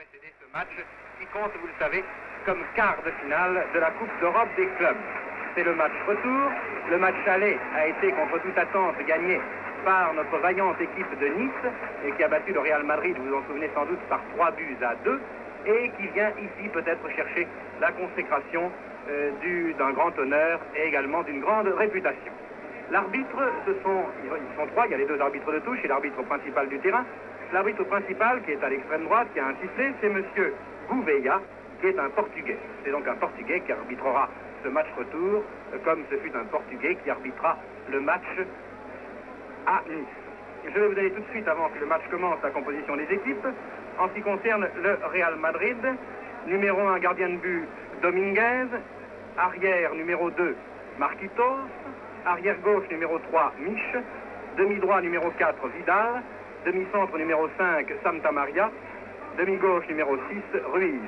précéder ce match qui compte, vous le savez, comme quart de finale de la Coupe d'Europe des clubs. C'est le match retour. Le match aller a été contre toute attente gagné par notre vaillante équipe de Nice et qui a battu le Real Madrid, vous vous en souvenez sans doute, par 3-2 et qui vient ici peut-être chercher la consécration d'un grand honneur et également d'une grande réputation. L'arbitre, ils sont trois, il y a les deux arbitres de touche et l'arbitre principal du terrain. L'arbitre principal, qui est à l'extrême droite, qui a un sifflet, c'est M. Gouveia, qui est un Portugais. C'est donc un Portugais qui arbitrera ce match retour, comme ce fut un Portugais qui arbitrera le match à Nice. Je vais vous donner tout de suite, avant que le match commence, la composition des équipes. En ce qui concerne le Real Madrid, numéro 1, gardien de but, Dominguez. Arrière, numéro 2, Marquitos. Arrière gauche, numéro 3, Mich. Demi-droit, numéro 4, Vidal. Demi-centre, numéro 5, Santa Maria. Demi-gauche, numéro 6, Ruiz.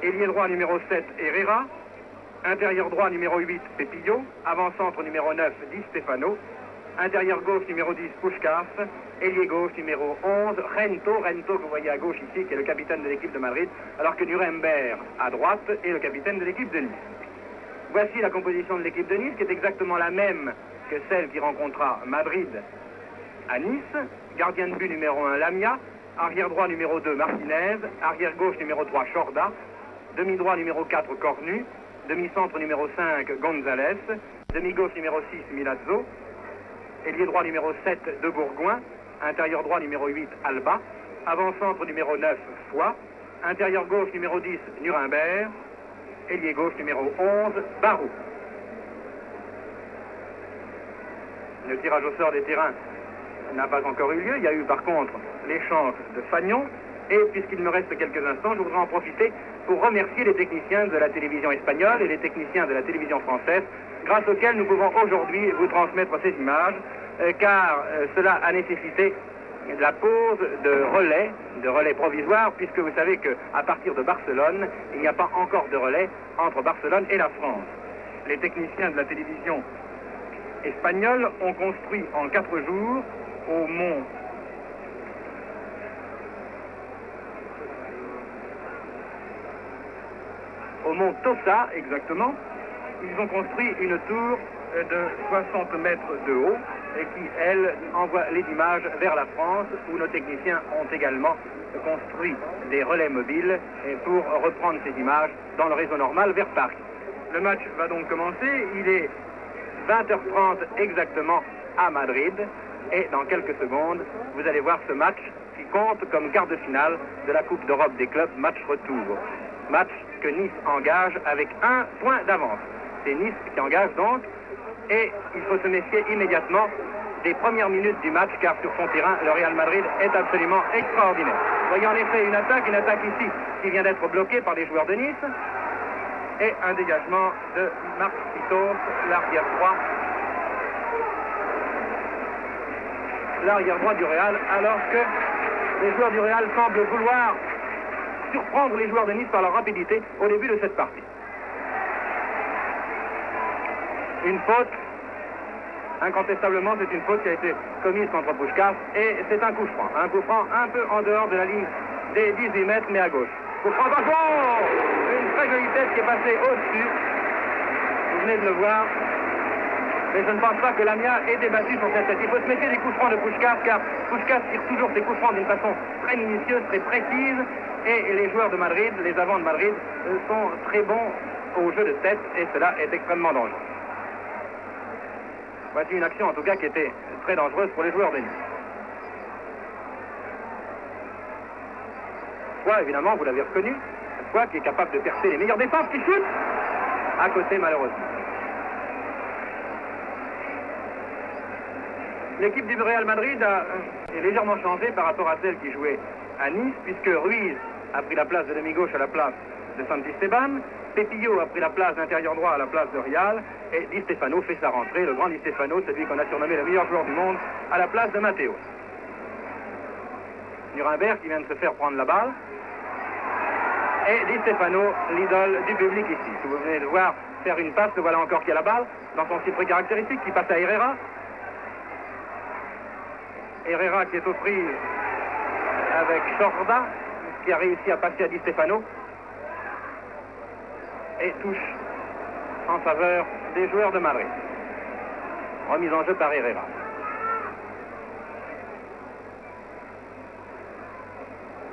Ailier droit, numéro 7, Herrera. Intérieur droit, numéro 8, Pepillo. Avant-centre, numéro 9, Di Stefano. Intérieur gauche, numéro 10, Puskás. Ailier gauche, numéro 11, Rento. Rento, que vous voyez à gauche ici, qui est le capitaine de l'équipe de Madrid, alors que Nuremberg, à droite, est le capitaine de l'équipe de Nice. Voici la composition de l'équipe de Nice, qui est exactement la même que celle qui rencontra Madrid à Nice. Gardien de but numéro 1, Lamia. Arrière droit numéro 2, Martinez. Arrière gauche numéro 3, Chorda. Demi-droit numéro 4, Cornu. Demi-centre numéro 5, González. Demi-gauche numéro 6, Milazzo. Ailier droit numéro 7, De Bourgoin. Intérieur droit numéro 8, Alba. Avant-centre numéro 9, Foix. Intérieur gauche numéro 10, Nuremberg. Ailier gauche numéro 11, Barou. Le tirage au sort des terrains n'a pas encore eu lieu. Il y a eu par contre l'échange de Fagnon. Et puisqu'il me reste quelques instants, je voudrais en profiter pour remercier les techniciens de la télévision espagnole et les techniciens de la télévision française, grâce auxquels nous pouvons aujourd'hui vous transmettre ces images, car cela a nécessité la pose de relais provisoires, puisque vous savez qu'à partir de Barcelone, il n'y a pas encore de relais entre Barcelone et la France. Les techniciens de la télévision espagnole ont construit en 4 jours au mont Tossa, exactement, ils ont construit une tour de 60 mètres de haut et qui, elle, envoie les images vers la France, où nos techniciens ont également construit des relais mobiles pour reprendre ces images dans le réseau normal vers Paris. Le match va donc commencer, il est 20h30 exactement à Madrid, et dans quelques secondes, vous allez voir ce match qui compte comme quart de finale de la Coupe d'Europe des clubs, match retour. Match que Nice engage avec 1 point d'avance. C'est Nice qui engage donc, et il faut se méfier immédiatement des premières minutes du match, car sur son terrain, le Real Madrid est absolument extraordinaire. Vous voyez en effet une attaque ici, qui vient d'être bloquée par les joueurs de Nice, et un dégagement de Marquitos, l'arrière droit du Real, alors que les joueurs du Real semblent vouloir surprendre les joueurs de Nice par leur rapidité au début de cette partie. Une faute, incontestablement, c'est une faute qui a été commise contre Puskás, et c'est un coup franc un peu en dehors de la ligne des 18 mètres, mais à gauche. Coup franc, une très jolie tête qui est passée au-dessus, vous venez de le voir, mais je ne pense pas que Lamia ait débattu sur cette tête. Il faut se méfier des coups francs de Puskás, car Puskás tire toujours ses coups francs d'une façon très minutieuse, très précise, et les joueurs de Madrid, les avants de Madrid, sont très bons au jeu de tête, et cela est extrêmement dangereux. Voici une action en tout cas qui était très dangereuse pour les joueurs de Nice. Foix, évidemment, vous l'avez reconnu, Foix qui est capable de percer les meilleures défenses, qui shoot à côté malheureusement. L'équipe du Real Madrid est légèrement changée par rapport à celle qui jouait à Nice, puisque Ruiz a pris la place de demi-gauche à la place de Santisteban, Pepillo a pris la place d'intérieur droit à la place de Rial, et Di Stefano fait sa rentrée, le grand Di Stefano, celui qu'on a surnommé le meilleur joueur du monde, à la place de Matteo. Nuremberg qui vient de se faire prendre la balle, et Di Stefano, l'idole du public ici. Si vous venez de voir faire une passe, le voilà encore qui a la balle, dans son style très caractéristique, qui passe à Herrera. Herrera qui est aux prises avec Chorda, qui a réussi à passer à Di Stefano. Et touche en faveur des joueurs de Madrid. Remise en jeu par Herrera.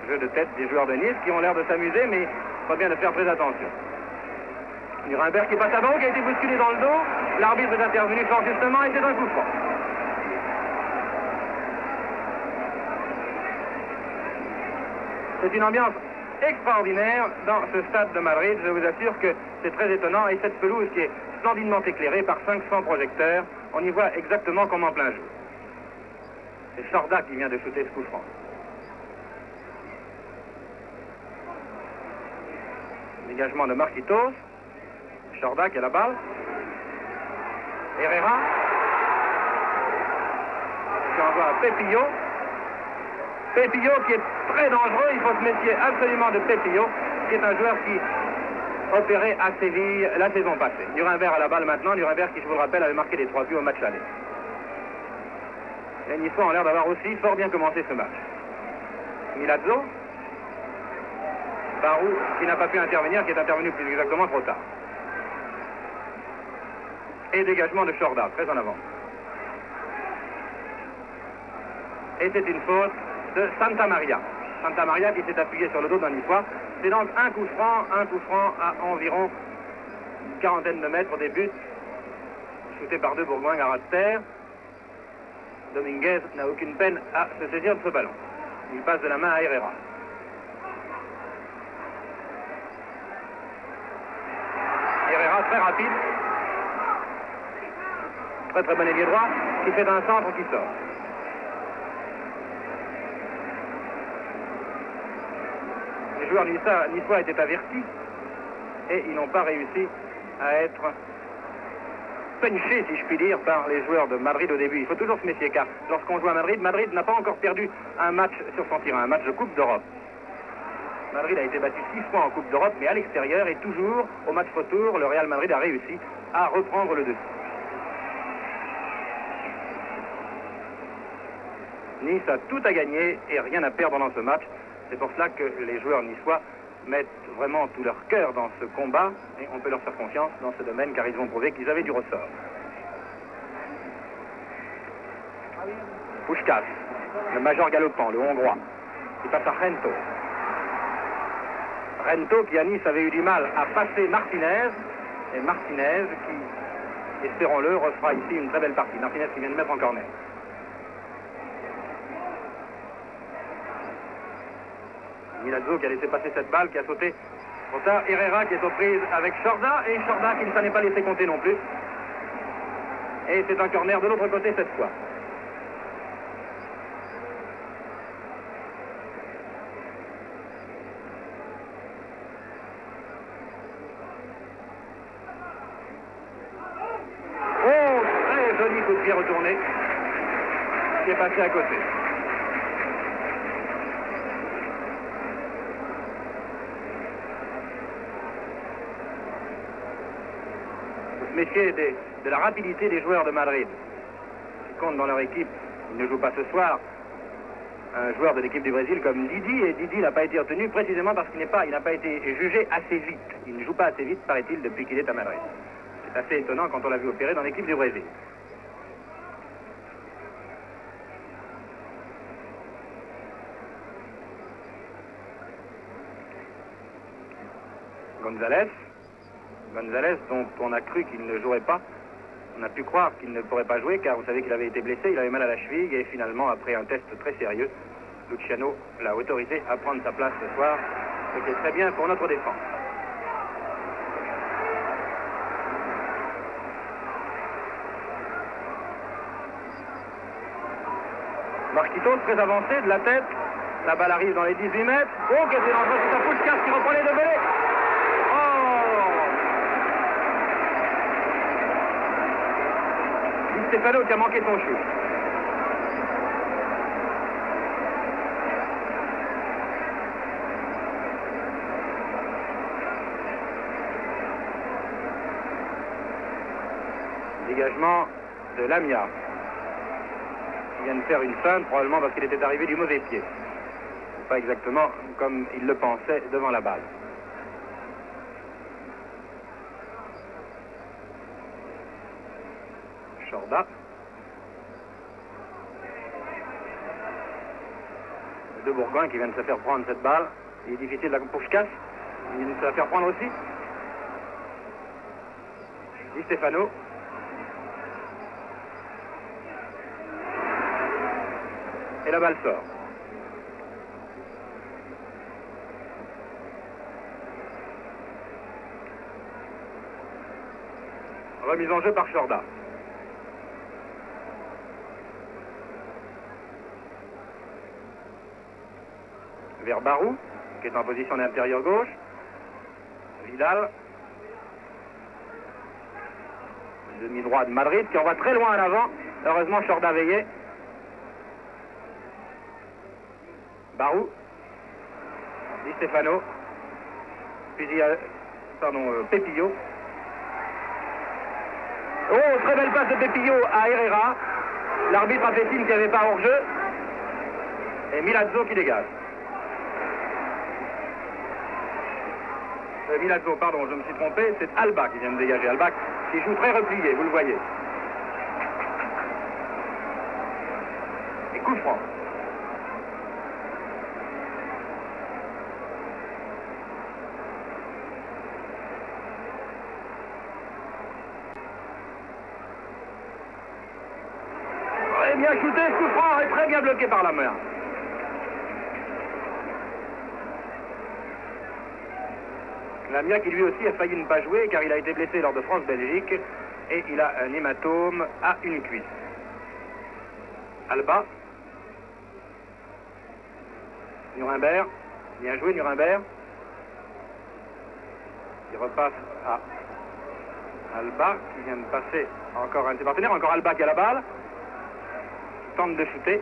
Jeu de tête des joueurs de Nice qui ont l'air de s'amuser, mais il faut bien de faire très attention. Nuremberg qui passe à bord, qui a été bousculé dans le dos. L'arbitre est intervenu fort justement et c'est un coup franc. C'est une ambiance extraordinaire dans ce stade de Madrid. Je vous assure que c'est très étonnant. Et cette pelouse qui est splendidement éclairée par 500 projecteurs, on y voit exactement comme en plein jour. C'est Chorda qui vient de shooter ce coup franc. Dégagement de Marquitos. Chorda qui a la balle. Herrera qui envoie à Pepillo. Pepillo qui est très dangereux, il faut se méfier absolument de Pepillo, qui est un joueur qui opérait à Séville la saison passée. Nuremberg à la balle maintenant, Nuremberg qui, je vous le rappelle, avait marqué les 3 buts au match aller. Les Niçois ont l'air d'avoir aussi fort bien commencé ce match. Milazzo, Barou qui n'a pas pu intervenir, qui est intervenu plus exactement trop tard. Et dégagement de Chorda, très en avant. Et c'est une faute de Santa Maria. Santa Maria qui s'est appuyé sur le dos d'un Niçois. C'est donc un coup franc à environ une quarantaine de mètres des buts, shooté par 2 Bourgoins à ras de terre. Dominguez n'a aucune peine à se saisir de ce ballon. Il passe de la main à Herrera. Herrera très rapide. Très bon ailier droit qui fait un centre qui sort. Les joueurs niçois étaient avertis et ils n'ont pas réussi à être punchés, si je puis dire, par les joueurs de Madrid au début. Il faut toujours se méfier car lorsqu'on joue à Madrid, Madrid n'a pas encore perdu un match sur son terrain, un match de Coupe d'Europe. Madrid a été battu 6 fois en Coupe d'Europe, mais à l'extérieur et toujours au match retour, le Real Madrid a réussi à reprendre le dessus. Nice a tout à gagner et rien à perdre dans ce match. C'est pour cela que les joueurs niçois mettent vraiment tout leur cœur dans ce combat et on peut leur faire confiance dans ce domaine car ils ont prouvé qu'ils avaient du ressort. Puskás, le major galopant, le hongrois, qui passe à Rento. Rento qui à Nice avait eu du mal à passer Martinez et Martinez qui, espérons-le, refera ici une très belle partie. Martinez qui vient de mettre en corner. Milazzo qui a laissé passer cette balle, qui a sauté trop tard. Herrera qui est aux prises avec Chorda, et Chorda qui ne s'en est pas laissé compter non plus. Et c'est un corner de l'autre côté cette fois. Oh, très joli coup de pied retourné, qui est passé à côté. Méfier de la rapidité des joueurs de Madrid qui comptent dans leur équipe. Ils ne jouent pas ce soir. Un joueur de l'équipe du Brésil comme Didi, et Didi n'a pas été retenu précisément parce qu'il n'a pas été jugé assez vite. Il ne joue pas assez vite, paraît-il, depuis qu'il est à Madrid. C'est assez étonnant quand on l'a vu opérer dans l'équipe du Brésil. González, dont on a cru qu'il ne jouerait pas. On a pu croire qu'il ne pourrait pas jouer, car vous savez qu'il avait été blessé, il avait mal à la cheville, et finalement, après un test très sérieux, Luciano l'a autorisé à prendre sa place ce soir, ce qui est très bien pour notre défense. Marquitos très avancé de la tête, la balle arrive dans les 18 mètres. Oh, qu'est-ce que c'est dangereux, c'est un Puskás qui reprend les deux volets. Stefano qui a manqué son shoot. Dégagement de Lamia qui vient de faire une feinte, probablement parce qu'il était arrivé du mauvais pied. pas exactement comme il le pensait devant la balle. Chorda. Les deux Bourgoins qui viennent de se faire prendre cette balle. Il est difficile pour Schkass. Il vient de se la faire prendre aussi. Di Stefano. Et la balle sort. Remise en jeu par Chorda. Vers Barou, qui est en position d'intérieur gauche. Vidal. Demi-droit de Madrid, qui envoie très loin en avant. Heureusement, Chorda veillait. Barou. Di Stefano. Puis il y a, Pepillo. Oh, très belle passe de Pepillo à Herrera. L'arbitre a fait signe qu'il n'y avait pas hors-jeu. Et Milazzo qui dégage. Milazzo, pardon, je me suis trompé, c'est Alba qui vient de dégager. Alba qui joue très replié, vous le voyez. Et coup franc. Très bien shooté, coup franc et très bien bloqué par la main. Lamia qui lui aussi a failli ne pas jouer car il a été blessé lors de France-Belgique et il a un hématome à une cuisse. Alba. Nuremberg. Bien joué Nuremberg. Il repasse à Alba qui vient de passer encore un de ses partenaires. Encore Alba qui a la balle. Qui tente de shooter.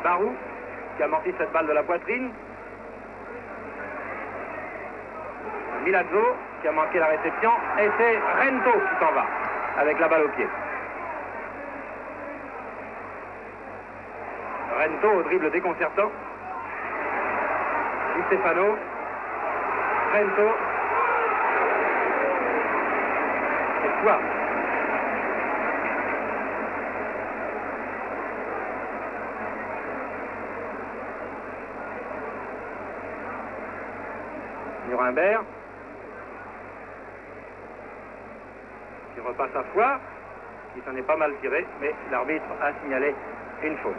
Barou qui amortit cette balle de la poitrine. Milazzo qui a manqué la réception et c'est Rento qui s'en va avec la balle au pied. Rento au dribble déconcertant. Di Stefano. Rento. Et quoi? Nuremberg. Qui repasse à Foix, qui s'en est pas mal tiré, mais l'arbitre a signalé une faute.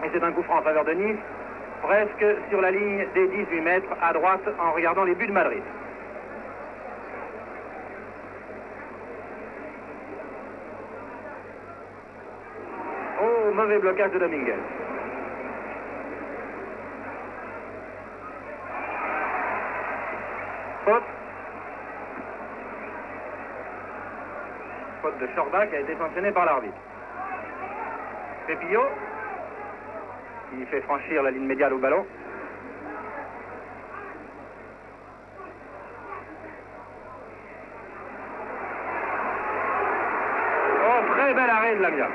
Et c'est un coup franc en faveur de Nice, presque sur la ligne des 18 mètres à droite en regardant les buts de Madrid. Oh, mauvais blocage de Dominguez. Faute. Faute de Chorda qui a été sanctionné par l'arbitre. Pepillo qui fait franchir la ligne médiane au ballon. Oh, très bel arrêt de Lamia.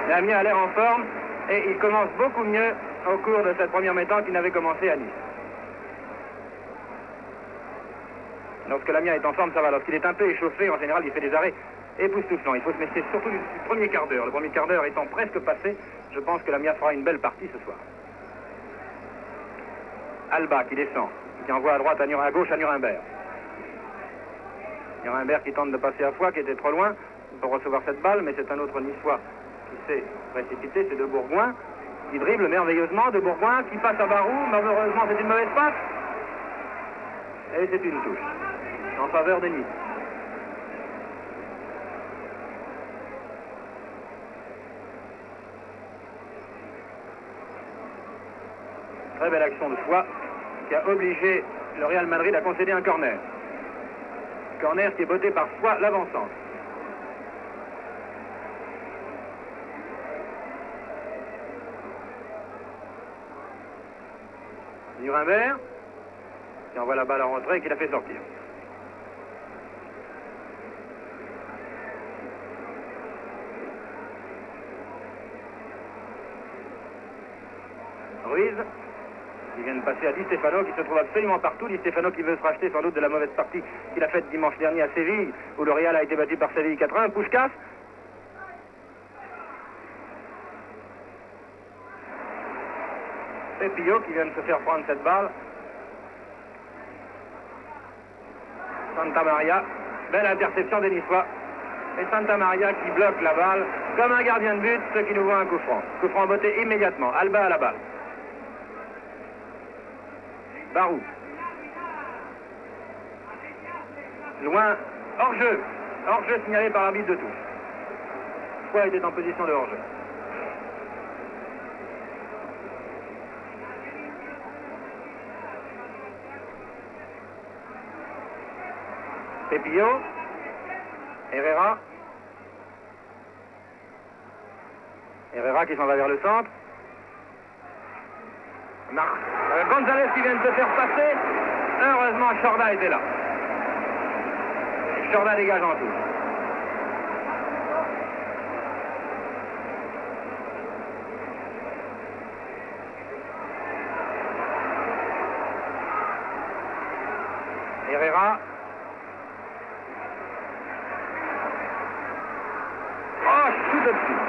Lamia a l'air en forme et il commence beaucoup mieux au cours de cette première mi-temps qu'il n'avait commencé à Nice. Lorsque Lamia est en forme, ça va. Lorsqu'il est un peu échauffé, en général, il fait des arrêts époustouflants. Il faut se méfier surtout du premier quart d'heure. Le premier quart d'heure étant presque passé, je pense que Lamia fera une belle partie ce soir. Alba qui descend, qui envoie à droite, à gauche à Nuremberg. Nuremberg qui tente de passer à Foix, qui était trop loin pour recevoir cette balle, mais c'est un autre Niçois qui s'est précipité, c'est De Bourgoin, qui dribble merveilleusement. De Bourgoin qui passe à Barou, malheureusement c'est une mauvaise passe. Et c'est une touche en faveur de Nice. Très belle action de Foix qui a obligé le Real Madrid à concéder un corner. Corner qui est botté par Foix, l'avancante. Nuremberg qui envoie la balle en retrait et qui la fait sortir. Ils viennent passer à Di Stefano qui se trouve absolument partout. Di Stefano qui veut se racheter sans doute de la mauvaise partie qu'il a faite dimanche dernier à Séville, où le Real a été battu par Séville 4-1. Puskás. Pepillo qui vient de se faire prendre cette balle. Santa Maria. Belle interception des Niçois. Et Santa Maria qui bloque la balle comme un gardien de but, ce qui nous voit un coup franc. Coup franc botté immédiatement. Alba à la balle. Barou. Loin. Hors-jeu. Hors-jeu signalé par l'arbitre de touche. Foy était en position de hors-jeu. Pepillo. Herrera. Herrera qui s'en va vers le centre. González qui vient de se faire passer. Heureusement, Chorda était là. Et Chorda dégage en tout. Herrera. Oh, tout dessus.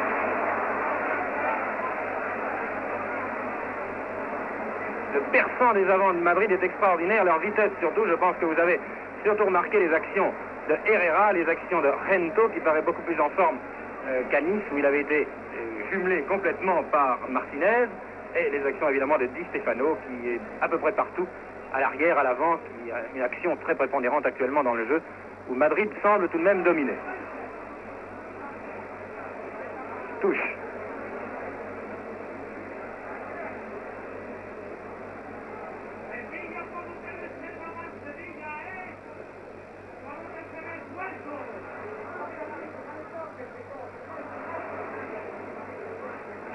Le perçant des avants de Madrid est extraordinaire, leur vitesse surtout. Je pense que vous avez surtout remarqué les actions de Herrera, les actions de Gento qui paraît beaucoup plus en forme qu'à Nice où il avait été jumelé complètement par Martinez, et les actions évidemment de Di Stefano qui est à peu près partout, à l'arrière, à l'avant, qui a une action très prépondérante actuellement dans le jeu où Madrid semble tout de même dominer. Touche.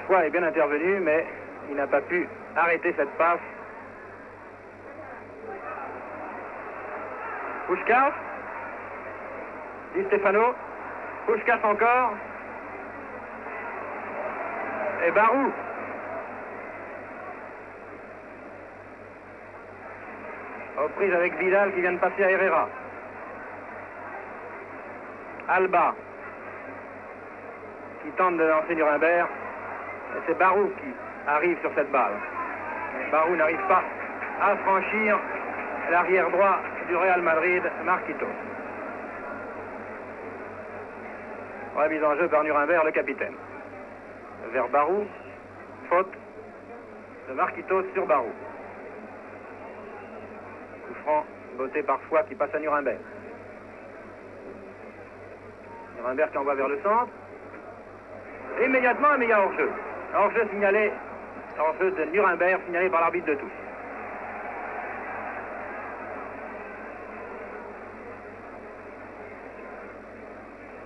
Foy est bien intervenu, mais il n'a pas pu arrêter cette passe. Puskás. Di Stefano. Puskás encore. Et Barou. Aux prises avec Vidal qui vient de passer à Herrera. Alba qui tente de lancer Nuremberg. Et c'est Barou qui arrive sur cette balle. Mais Barou n'arrive pas à franchir l'arrière droit du Real Madrid, Marquitos. Remise en jeu par Nuremberg, le capitaine. Vers Barou, faute de Marquitos sur Barou. Coup franc, botté parfois qui passe à Nuremberg. Nuremberg qui envoie vers le centre. Immédiatement, mais il y a hors-jeu. Hors-jeu signalé, hors-jeu de Nuremberg signalé par l'arbitre de touche.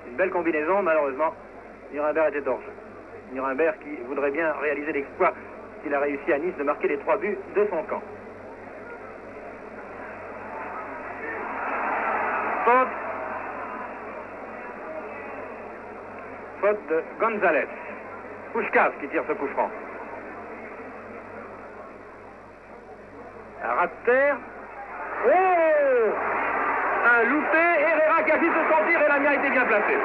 Une belle combinaison, malheureusement, Nuremberg était hors-jeu. Nuremberg qui voudrait bien réaliser l'exploit qu'il a réussi à Nice de marquer les 3 buts de son camp. Faute. Faute de González. Puskás qui tire ce coup franc. Un rat de terre. Oh! Un loupé. Herrera qui assiste son tir et la mienne a été bien placée.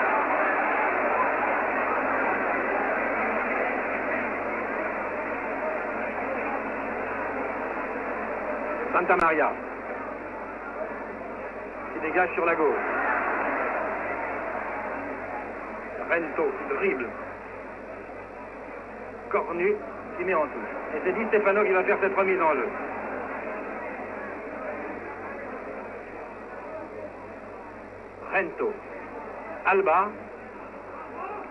Santa Maria qui dégage sur la gauche. Gento qui dribble. Cornu qui met en touche. Et c'est Di Stefano qui va faire cette remise en jeu. Gento. Alba.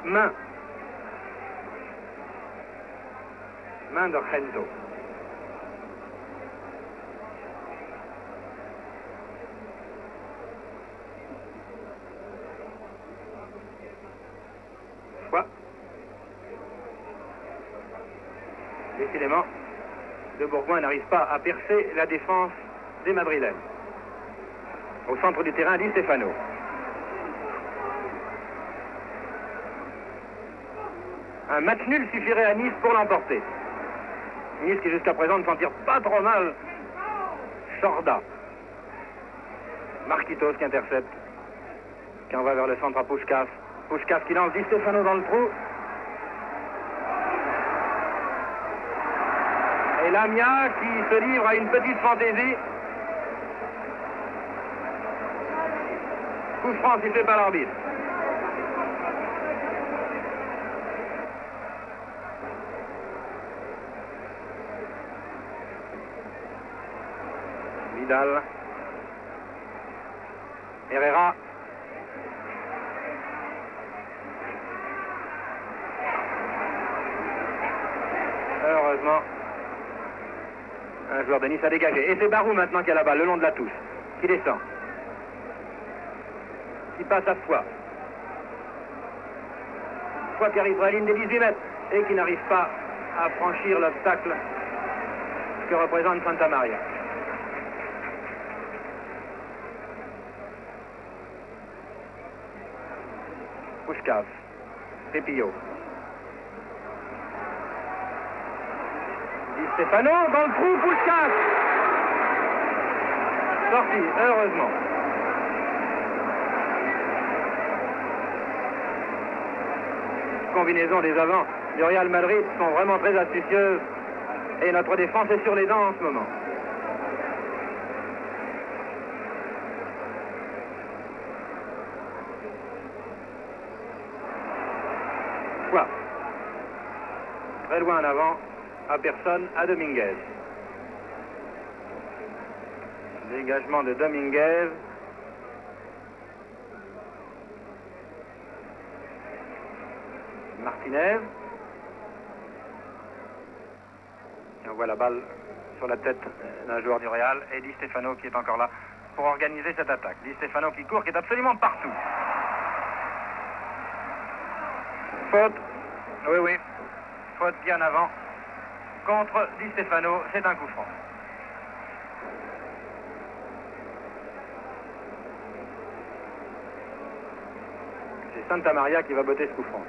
Main. Main de Gento. Décidément, De Bourgoin n'arrive pas à percer la défense des Madrilènes. Au centre du terrain, Di Stefano. Un match nul suffirait à Nice pour l'emporter. Nice qui jusqu'à présent ne s'en tire pas trop mal. Chorda. Marquitos qui intercepte. Qui envoie vers le centre à Puskás. Puskás qui lance Di Stefano dans le trou. Et Lamia qui se livre à une petite fantaisie. Coup franc sifflé par l'arbitre. Vidal. Herrera. Heureusement, un joueur de Nice a dégagé. Et c'est Barou maintenant qui a la balle, le long de la touche, qui descend. Qui passe à Foix. Foix qui arrive sur la ligne des 18 mètres et qui n'arrive pas à franchir l'obstacle que représente Santa Maria. Puskás. Pepillo. Di Stefano dans le trou, Puskás. Sorti, heureusement. Combinaisons des avants du Real Madrid sont vraiment très astucieuses et notre défense est sur les dents en ce moment. Quoi? Très loin en avant, à personne, à Dominguez. Dégagement de Dominguez. Martinez. Et on voit la balle sur la tête d'un joueur du Real et Di Stefano qui est encore là pour organiser cette attaque. Di Stefano qui court, qui est absolument partout. Faute. Oui, oui. Faute bien avant. Contre Di Stefano, c'est un coup franc. C'est Santa Maria qui va botter ce coup franc.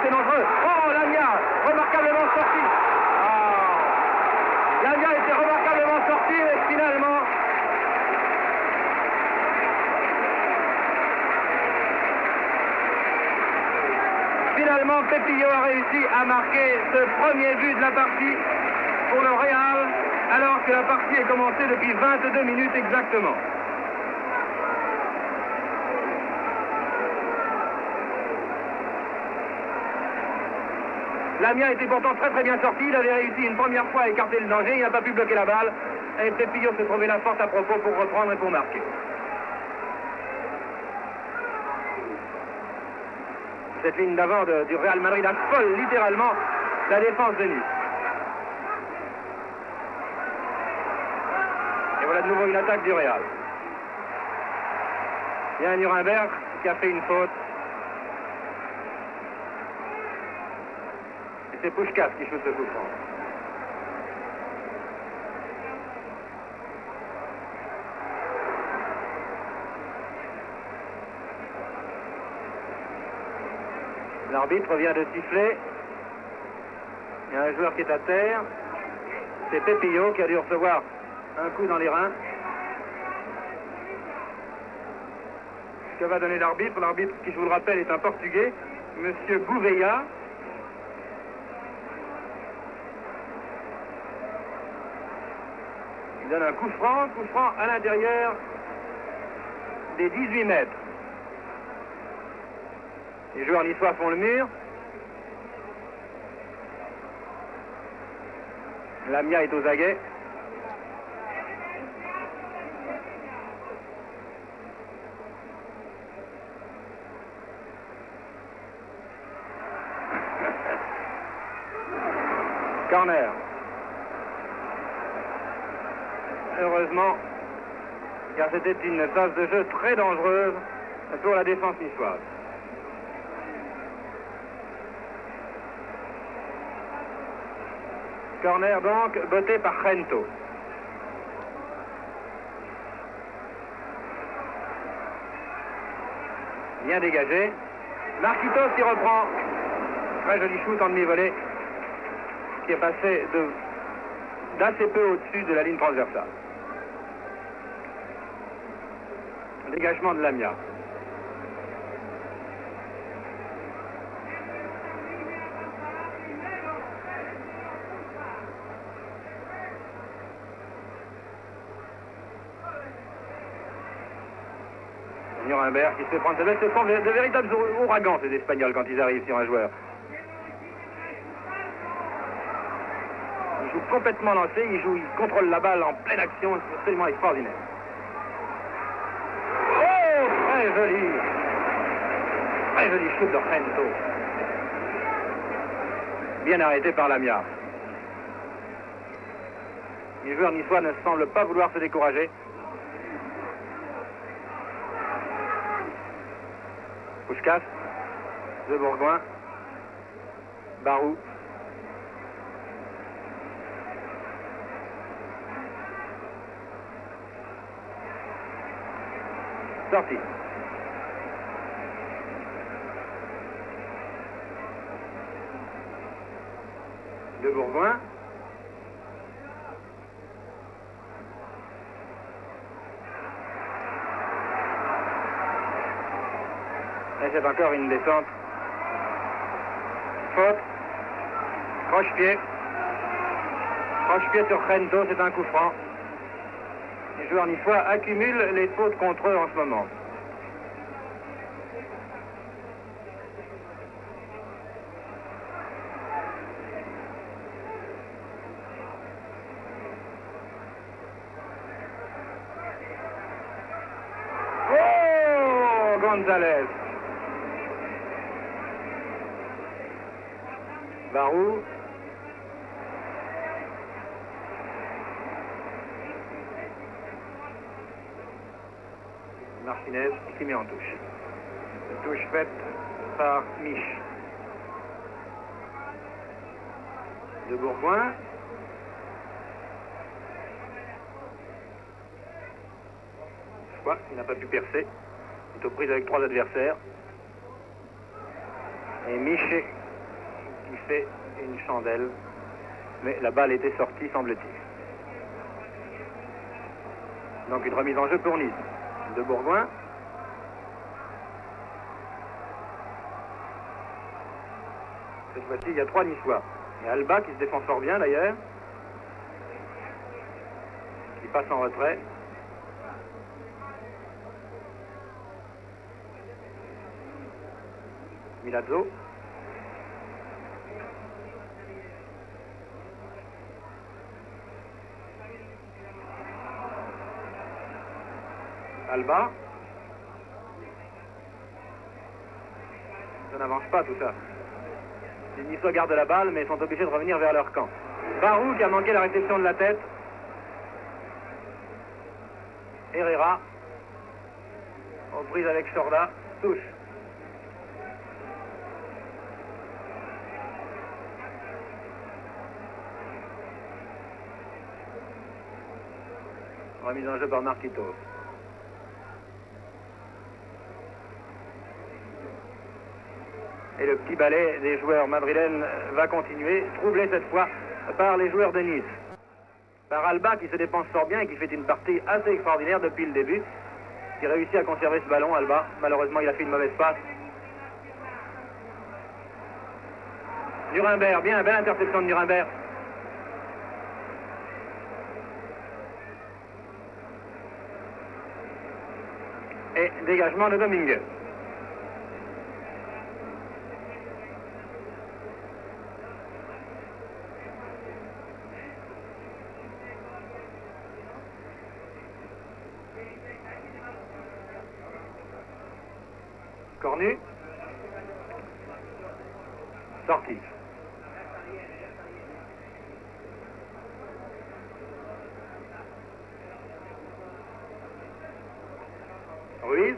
C'est dangereux. Oh, Lamia, remarquablement sorti. Oh. Lamia était remarquablement sorti, mais finalement, Pepillo a réussi à marquer ce premier but de la partie pour le Real, alors que la partie est commencée depuis 22 minutes exactement. Lamia était pourtant très bien sorti, il avait réussi une première fois à écarter le danger, il n'a pas pu bloquer la balle, et Pepillo se trouvait la force à propos pour reprendre et pour marquer. Cette ligne d'avant du Real Madrid affole littéralement la défense de Nice. Et voilà de nouveau une attaque du Real. Il y a un Nuremberg qui a fait une faute. C'est Puskás qui shoot ce coup franc. L'arbitre vient de siffler. Il y a un joueur qui est à terre. C'est Pepillo qui a dû recevoir un coup dans les reins. Que va donner l'arbitre? L'arbitre, qui je vous le rappelle, est un Portugais, Monsieur Gouveia. Il donne un coup franc à l'intérieur des 18 mètres. Les joueurs niçois font le mur. Lamia est aux aguets. Corner. Heureusement, car c'était une phase de jeu très dangereuse pour la défense niçoise. Corner donc, botté par Gento. Bien dégagé. Marquitos qui reprend. Très joli shoot en demi-volée qui est passé d'assez peu au-dessus de la ligne transversale. Dégagement de Lamia. Nuremberg qui se fait prendre. Ce sont de véritables ouragans, ces Espagnols, quand ils arrivent sur un joueur. Ils jouent complètement lancé, ils contrôlent la balle en pleine action, c'est absolument extraordinaire. Oh, très joli shoot de Rento. Bien arrêté par Lamia. Les joueurs niçois ne semblent pas vouloir se décourager. Puskás, De Bourgoin, Barou. Sorti. De Bourgoin. Et c'est encore une descente. Faute. Croche-pied. Croche-pied sur Rento, c'est un coup franc. Les joueurs niçois accumulent les fautes contre eux en ce moment. Oh, González. Barou. Martinez qui met en touche. Touche faite par Mich. De Bourgoin. Quoi, il n'a pas pu percer. Il est aux prises avec 3 adversaires. Et Mich qui fait une chandelle. Mais la balle était sortie, semble-t-il. Donc une remise en jeu pour Nice. De Bourgoin. Cette fois-ci, il y a 3 Niçois. Il y a Alba qui se défend fort bien d'ailleurs. Qui passe en retrait. Milazzo. Alba. Ça n'avance pas tout ça. Les Niçois gardent la balle mais sont obligés de revenir vers leur camp. Barou qui a manqué la réception de la tête. Herrera. Aux prises avec Sorda. Touche. Remise en jeu par Marquitos. Et le petit balai des joueurs madrilènes va continuer, troublé cette fois par les joueurs de Nice. Par Alba qui se dépense fort bien et qui fait une partie assez extraordinaire depuis le début. Qui réussit à conserver ce ballon, Alba. Malheureusement, il a fait une mauvaise passe. Nuremberg, bien, belle interception de Nuremberg. Et dégagement de Domingue. Cornu. Sorti. Ruiz.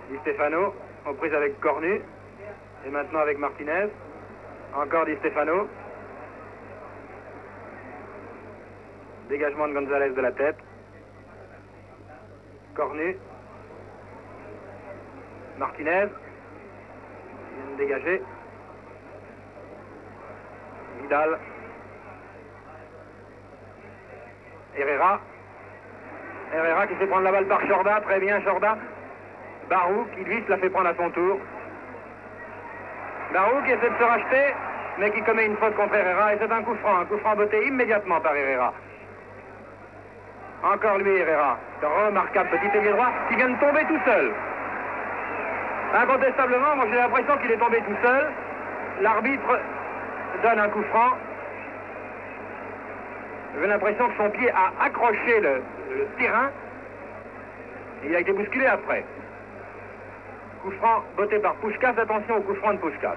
Di Stefano, aux prises avec Cornu. Et maintenant avec Martinez. Encore Di Stefano. Dégagement de González de la tête. Cornu. Martinez. Il vient de dégager. Vidal. Herrera. Herrera qui fait prendre la balle par Chorda. Très bien, Chorda. Barou qui, lui, se la fait prendre à son tour. Barou qui essaie de se racheter, mais qui commet une faute contre Herrera. Et c'est un coup franc botté immédiatement par Herrera. Encore lui, Herrera. Remarquable petit ailier droit qui vient de tomber tout seul. Incontestablement, moi j'ai l'impression qu'il est tombé tout seul. L'arbitre donne un coup franc. J'ai l'impression que son pied a accroché le terrain. Et il a été bousculé après. Coup franc botté par Puskás. Attention au coup franc de Puskás.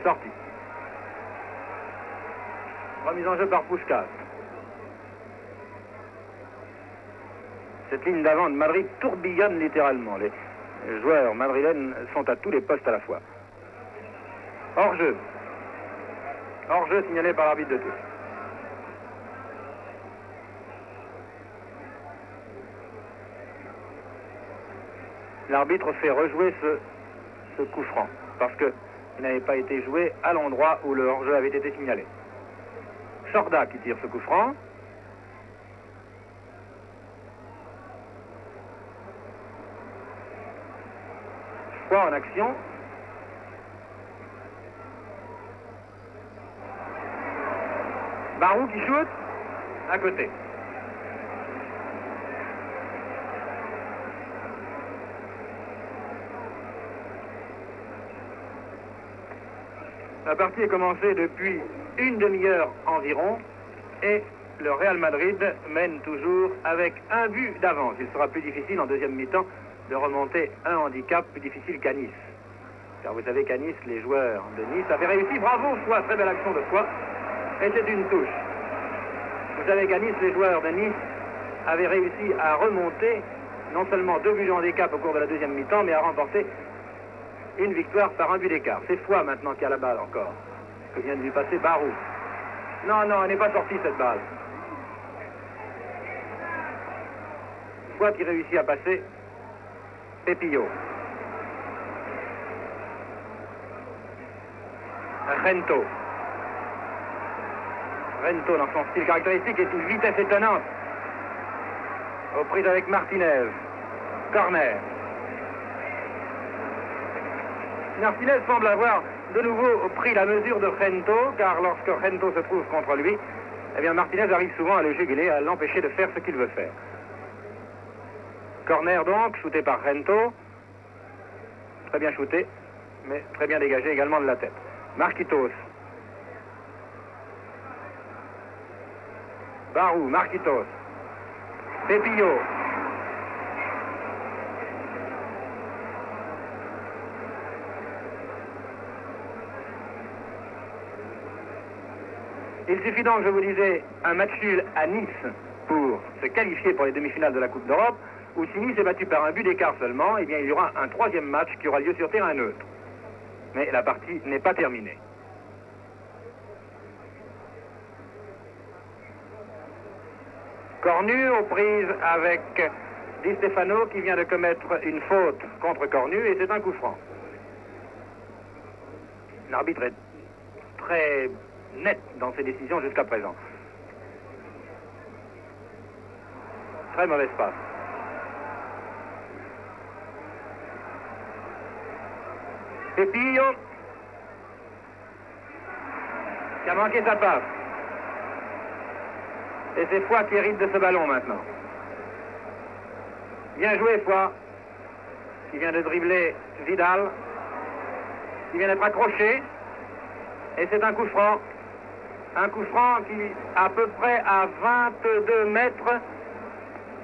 Sorti. Remise en jeu par Puskás. Cette ligne d'avant de Madrid tourbillonne littéralement. Les joueurs madrilènes sont à tous les postes à la fois. Hors-jeu. Hors-jeu signalé par l'arbitre de touche. L'arbitre fait rejouer ce coup franc parce qu'il n'avait pas été joué à l'endroit où le hors-jeu avait été signalé. Chorda qui tire ce coup franc. Foix en action. Barou qui shoot à côté. La partie est commencée depuis une demi-heure environ et le Real Madrid mène toujours avec un but d'avance. Il sera plus difficile en deuxième mi-temps de remonter un handicap plus difficile qu'à Nice. Car vous savez qu'à Nice, les joueurs de Nice avaient réussi. Bravo, Foix, très belle action de Foix. Et c'est une touche. Vous savez qu'à Nice, les joueurs de Nice avaient réussi à remonter non seulement 2 buts de handicap au cours de la deuxième mi-temps, mais à remporter une victoire par un but d'écart. C'est Foix maintenant qui a la balle encore. Que vient de lui passer Barou. Non, non, elle n'est pas sortie cette balle. Foix qui réussit à passer Pepillo. Rento. Rento dans son style caractéristique est une vitesse étonnante. Aux prises avec Martinez. Corner. Martinez semble avoir de nouveau pris la mesure de Rento, car lorsque Rento se trouve contre lui, eh bien Martinez arrive souvent à le juguler, à l'empêcher de faire ce qu'il veut faire. Corner donc, shooté par Rento. Très bien shooté, mais très bien dégagé également de la tête. Marquitos. Barou, Marquitos. Pepillo. Il suffit donc, je vous disais, un match nul à Nice pour se qualifier pour les demi-finales de la Coupe d'Europe, ou si Nice est battu par un but d'écart seulement, eh bien il y aura un troisième match qui aura lieu sur terrain neutre. Mais la partie n'est pas terminée. Cornu aux prises avec Di Stefano qui vient de commettre une faute contre Cornu et c'est un coup franc. L'arbitre est très net dans ses décisions jusqu'à présent. Très mauvaise passe. Pepillo qui a manqué sa passe. Et c'est Foix qui hérite de ce ballon maintenant. Bien joué Foix, qui vient de dribbler Vidal, qui vient d'être accroché. Et c'est un coup franc. Un coup franc qui à peu près à 22 mètres,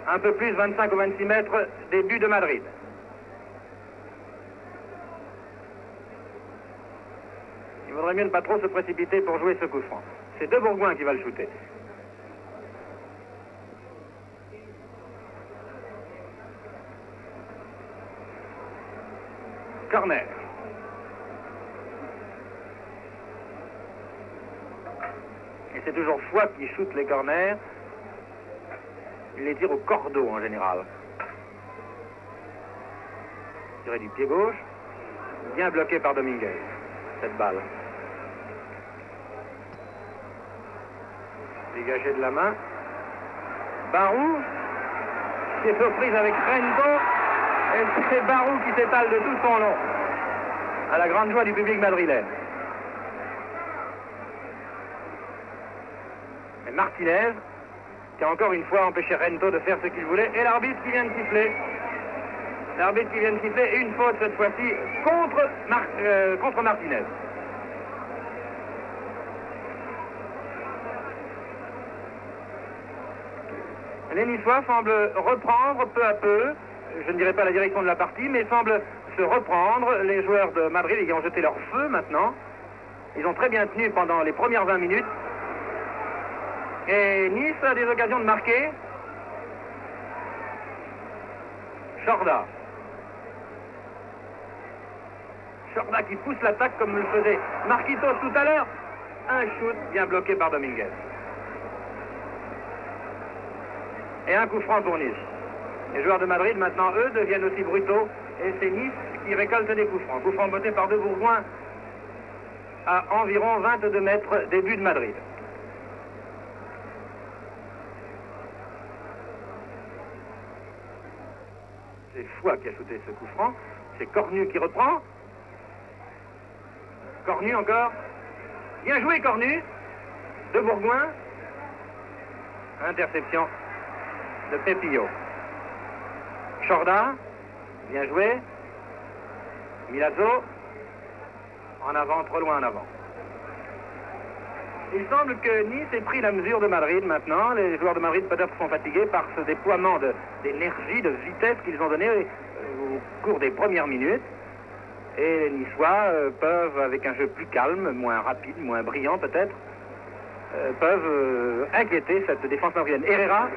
un peu plus, 25 ou 26 mètres des buts de Madrid. Il vaudrait mieux ne pas trop se précipiter pour jouer ce coup franc. C'est De Bourgoin qui va le shooter. corner. Et c'est toujours Foix qui shoot les corners. Il les tire au cordeau en général. Tiré du pied gauche. Bien bloqué par Dominguez, cette balle. Dégagé de la main. Barou, qui est surprise avec Rento. Et c'est Barou qui s'étale de tout son long, à la grande joie du public madrilène. Et Martinez, qui a encore une fois empêché Rento de faire ce qu'il voulait, et l'arbitre qui vient de siffler. L'arbitre qui vient de siffler une faute cette fois-ci contre Martinez. Les Niçois semblent reprendre peu à peu, je ne dirais pas la direction de la partie, mais semblent se reprendre. Les joueurs de Madrid, ils ont jeté leur feu maintenant. Ils ont très bien tenu pendant les premières 20 minutes. Et Nice a des occasions de marquer. Chorda. Chorda qui pousse l'attaque comme le faisait Marquitos tout à l'heure. Un shoot bien bloqué par Dominguez. Et un coup franc pour Nice. Les joueurs de Madrid, maintenant, eux, deviennent aussi brutaux. Et c'est Nice qui récolte des coups francs. Coup franc botté par deux Bourgoins à environ 22 mètres des buts de Madrid. C'est Foix qui a shooté ce coup franc. C'est Cornu qui reprend. Cornu encore. Bien joué, Cornu. De Bourgoin. Interception de Pepillo. Chorda, bien joué. Milazzo, en avant, trop loin en avant. Il semble que Nice ait pris la mesure de Madrid maintenant. Les joueurs de Madrid peut-être sont fatigués par ce déploiement d'énergie, de vitesse qu'ils ont donné au cours des premières minutes. Et les Niçois peuvent, avec un jeu plus calme, moins rapide, moins brillant peut-être, peuvent inquiéter cette défense madrilène. Herrera,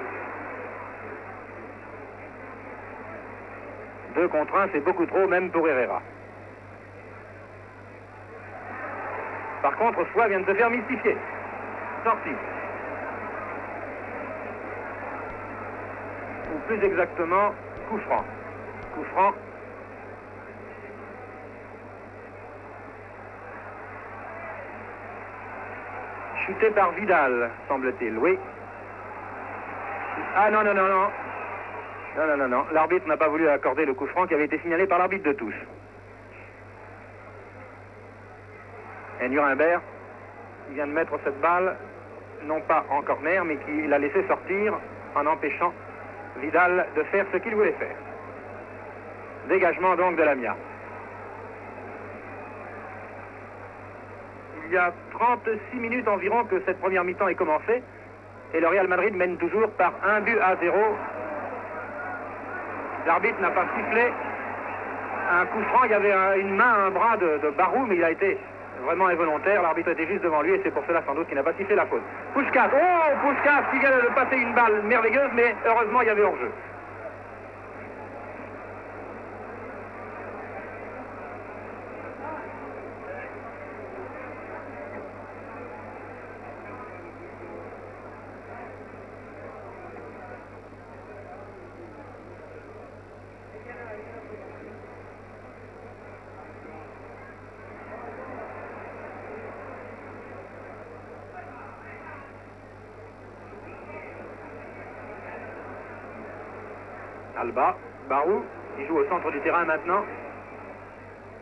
2 contre 1, c'est beaucoup trop, même pour Herrera. Par contre, Foix vient de se faire mystifier. Sorti. Ou plus exactement, coup franc. Coup franc. Chuté par Vidal, semble-t-il, oui. Ah non, non, non, non. Non, non, non, non. L'arbitre n'a pas voulu accorder le coup franc qui avait été signalé par l'arbitre de touche. Et Nuremberg, il vient de mettre cette balle, non pas en corner, mais qui l'a laissé sortir en empêchant Vidal de faire ce qu'il voulait faire. Dégagement donc de Lamia. Il y a 36 minutes environ que cette première mi-temps est commencée et le Real Madrid mène toujours par 1-0. L'arbitre n'a pas sifflé un coup franc. Il y avait une main, un bras de Barou, mais il a été vraiment involontaire. L'arbitre était juste devant lui et c'est pour cela sans doute qu'il n'a pas sifflé la faute. Puskás, oh Puskás qui vient de passer une balle merveilleuse, mais heureusement il y avait hors-jeu. Alba, Barou, qui joue au centre du terrain maintenant.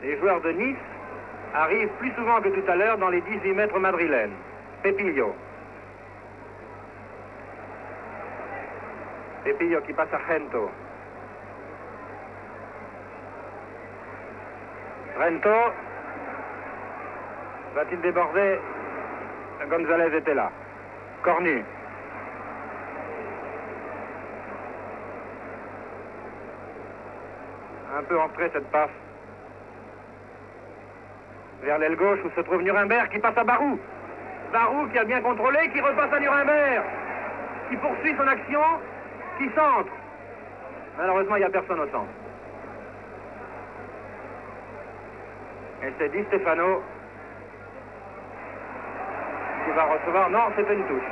Les joueurs de Nice arrivent plus souvent que tout à l'heure dans les 18 mètres madrilènes. Pepillo. Pepillo qui passe à Rento. Rento. Va-t-il déborder? González était là. Cornu. Un peu entrée cette passe vers l'aile gauche où se trouve Nuremberg qui passe à Barou. Barou qui a bien contrôlé, qui repasse à Nuremberg, qui poursuit son action, qui centre. Malheureusement, il n'y a personne au centre. Et c'est Di Stefano qui va recevoir. Non, c'est une touche.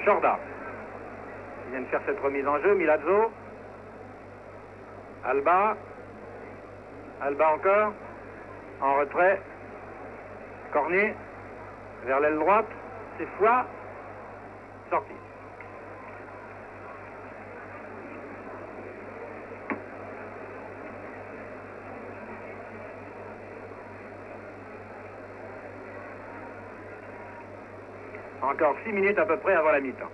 Chorda. Il vient de faire cette remise en jeu. Milazzo. Alba. Alba encore. En retrait. Cornet. Vers l'aile droite. C'est Foix. Sorti. Encore 6 minutes à peu près avant la mi-temps.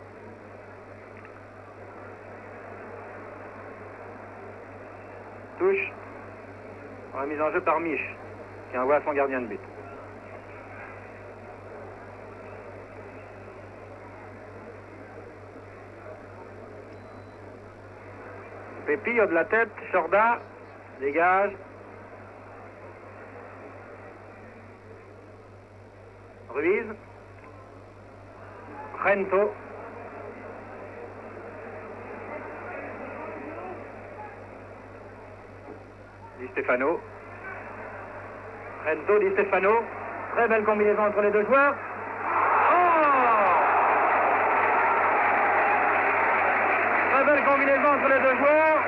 Touche. Remise en jeu par Mich, qui envoie son gardien de but. Pépillo de la tête, Chorda, dégage. Ruiz. Rento. Di Stefano. Rento, Di Stefano. Très belle combinaison entre les deux joueurs. Oh! Très belle combinaison entre les deux joueurs.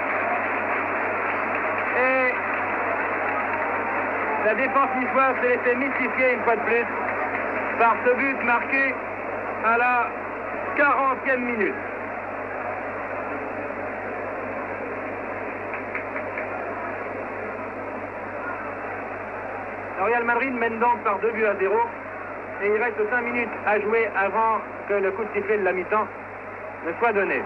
Et la défense niçoise s'est laissée mystifier une fois de plus par ce but marqué à la 40e minute. Le Real Madrid mène donc par 2-0 et il reste 5 minutes à jouer avant que le coup de sifflet de la mi-temps ne soit donné.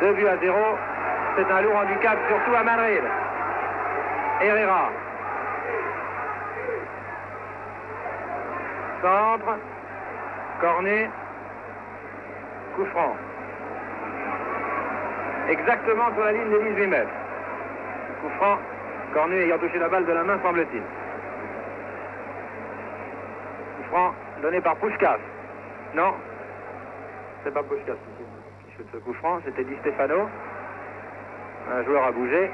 2-0, c'est un lourd handicap, surtout à Madrid. Herrera. Centre. Cornet. Coup franc. Exactement sur la ligne des 18 mètres. Coup franc. Cornet ayant touché la balle de la main, semble-t-il. Coup franc donné par Puskás. Non. C'est pas Puskás qui shoot ce coup franc, c'était Di Stefano. Un joueur a bougé.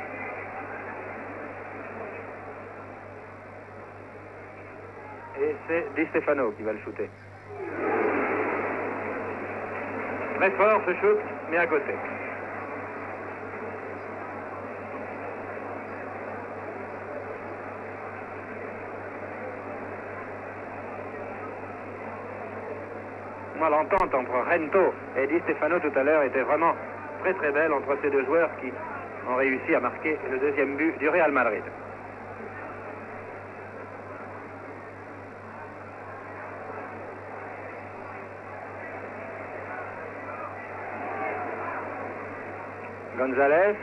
Et c'est Di Stefano qui va le shooter. Très fort ce shoot, mais à côté. Moi, l'entente entre Rento et Di Stefano tout à l'heure était vraiment très très belle entre ces deux joueurs qui ont réussi à marquer le deuxième but du Real Madrid. González,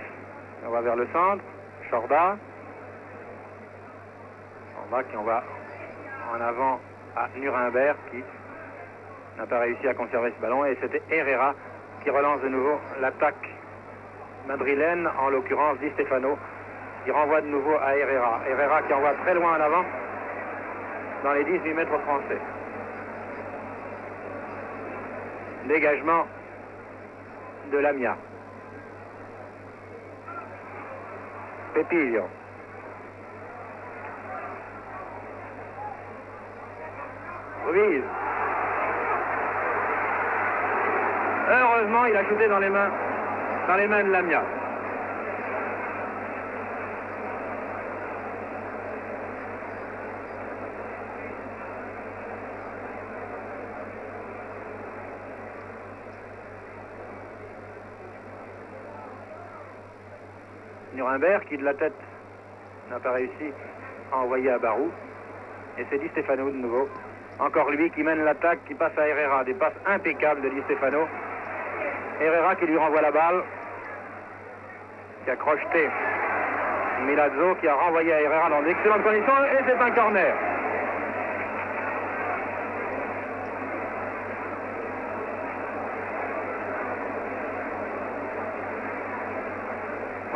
on va vers le centre. Chorda. Chorda qui envoie en avant à Nuremberg qui n'a pas réussi à conserver ce ballon. Et c'était Herrera qui relance de nouveau l'attaque madrilène, en l'occurrence Di Stefano, qui renvoie de nouveau à Herrera. Herrera qui envoie très loin en avant dans les 18 mètres français. Dégagement de Lamia. Pépillo. Ruiz. Heureusement, il a shooté dans les mains de Lamia. Nuremberg qui de la tête n'a pas réussi à envoyer à Barou. Et c'est Di Stefano de nouveau. Encore lui qui mène l'attaque, qui passe à Herrera. Des passes impeccables de Di Stefano. Herrera qui lui renvoie la balle. Qui a crocheté Milazzo, qui a renvoyé à Herrera dans d'excellentes conditions. Et c'est un corner.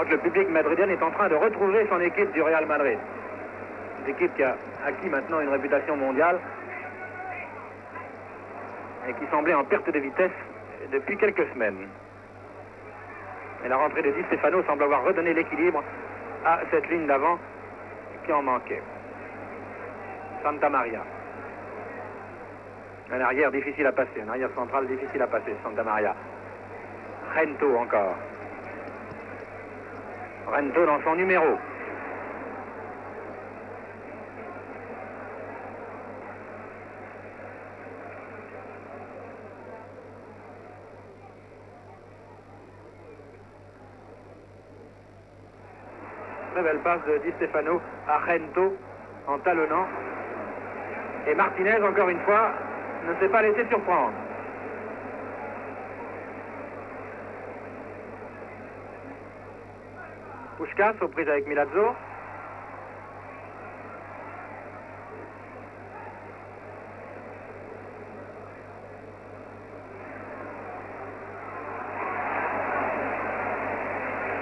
Le public madrilène est en train de retrouver son équipe du Real Madrid. Une équipe qui a acquis maintenant une réputation mondiale et qui semblait en perte de vitesse depuis quelques semaines. Et la rentrée de Di Stefano semble avoir redonné l'équilibre à cette ligne d'avant qui en manquait. Santa Maria. Un arrière difficile à passer, un arrière central difficile à passer, Santa Maria. Rento encore. Rento dans son numéro. Très belle passe de Di Stefano à Rento en talonnant. Et Martinez, encore une fois, ne s'est pas laissé surprendre. Puskás aux prises avec Milazzo.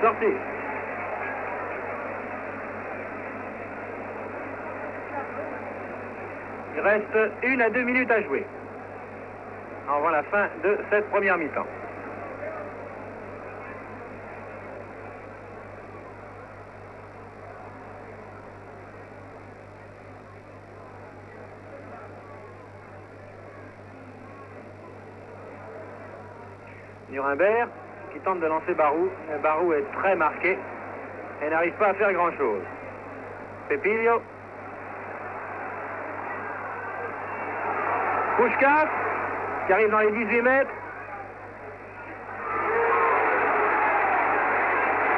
Sorti. Il reste 1 à 2 minutes à jouer avant la fin de cette première mi-temps. Nuremberg qui tente de lancer Barou. Barou est très marqué et n'arrive pas à faire grand-chose. Pepilio. Puskás qui arrive dans les 18 mètres.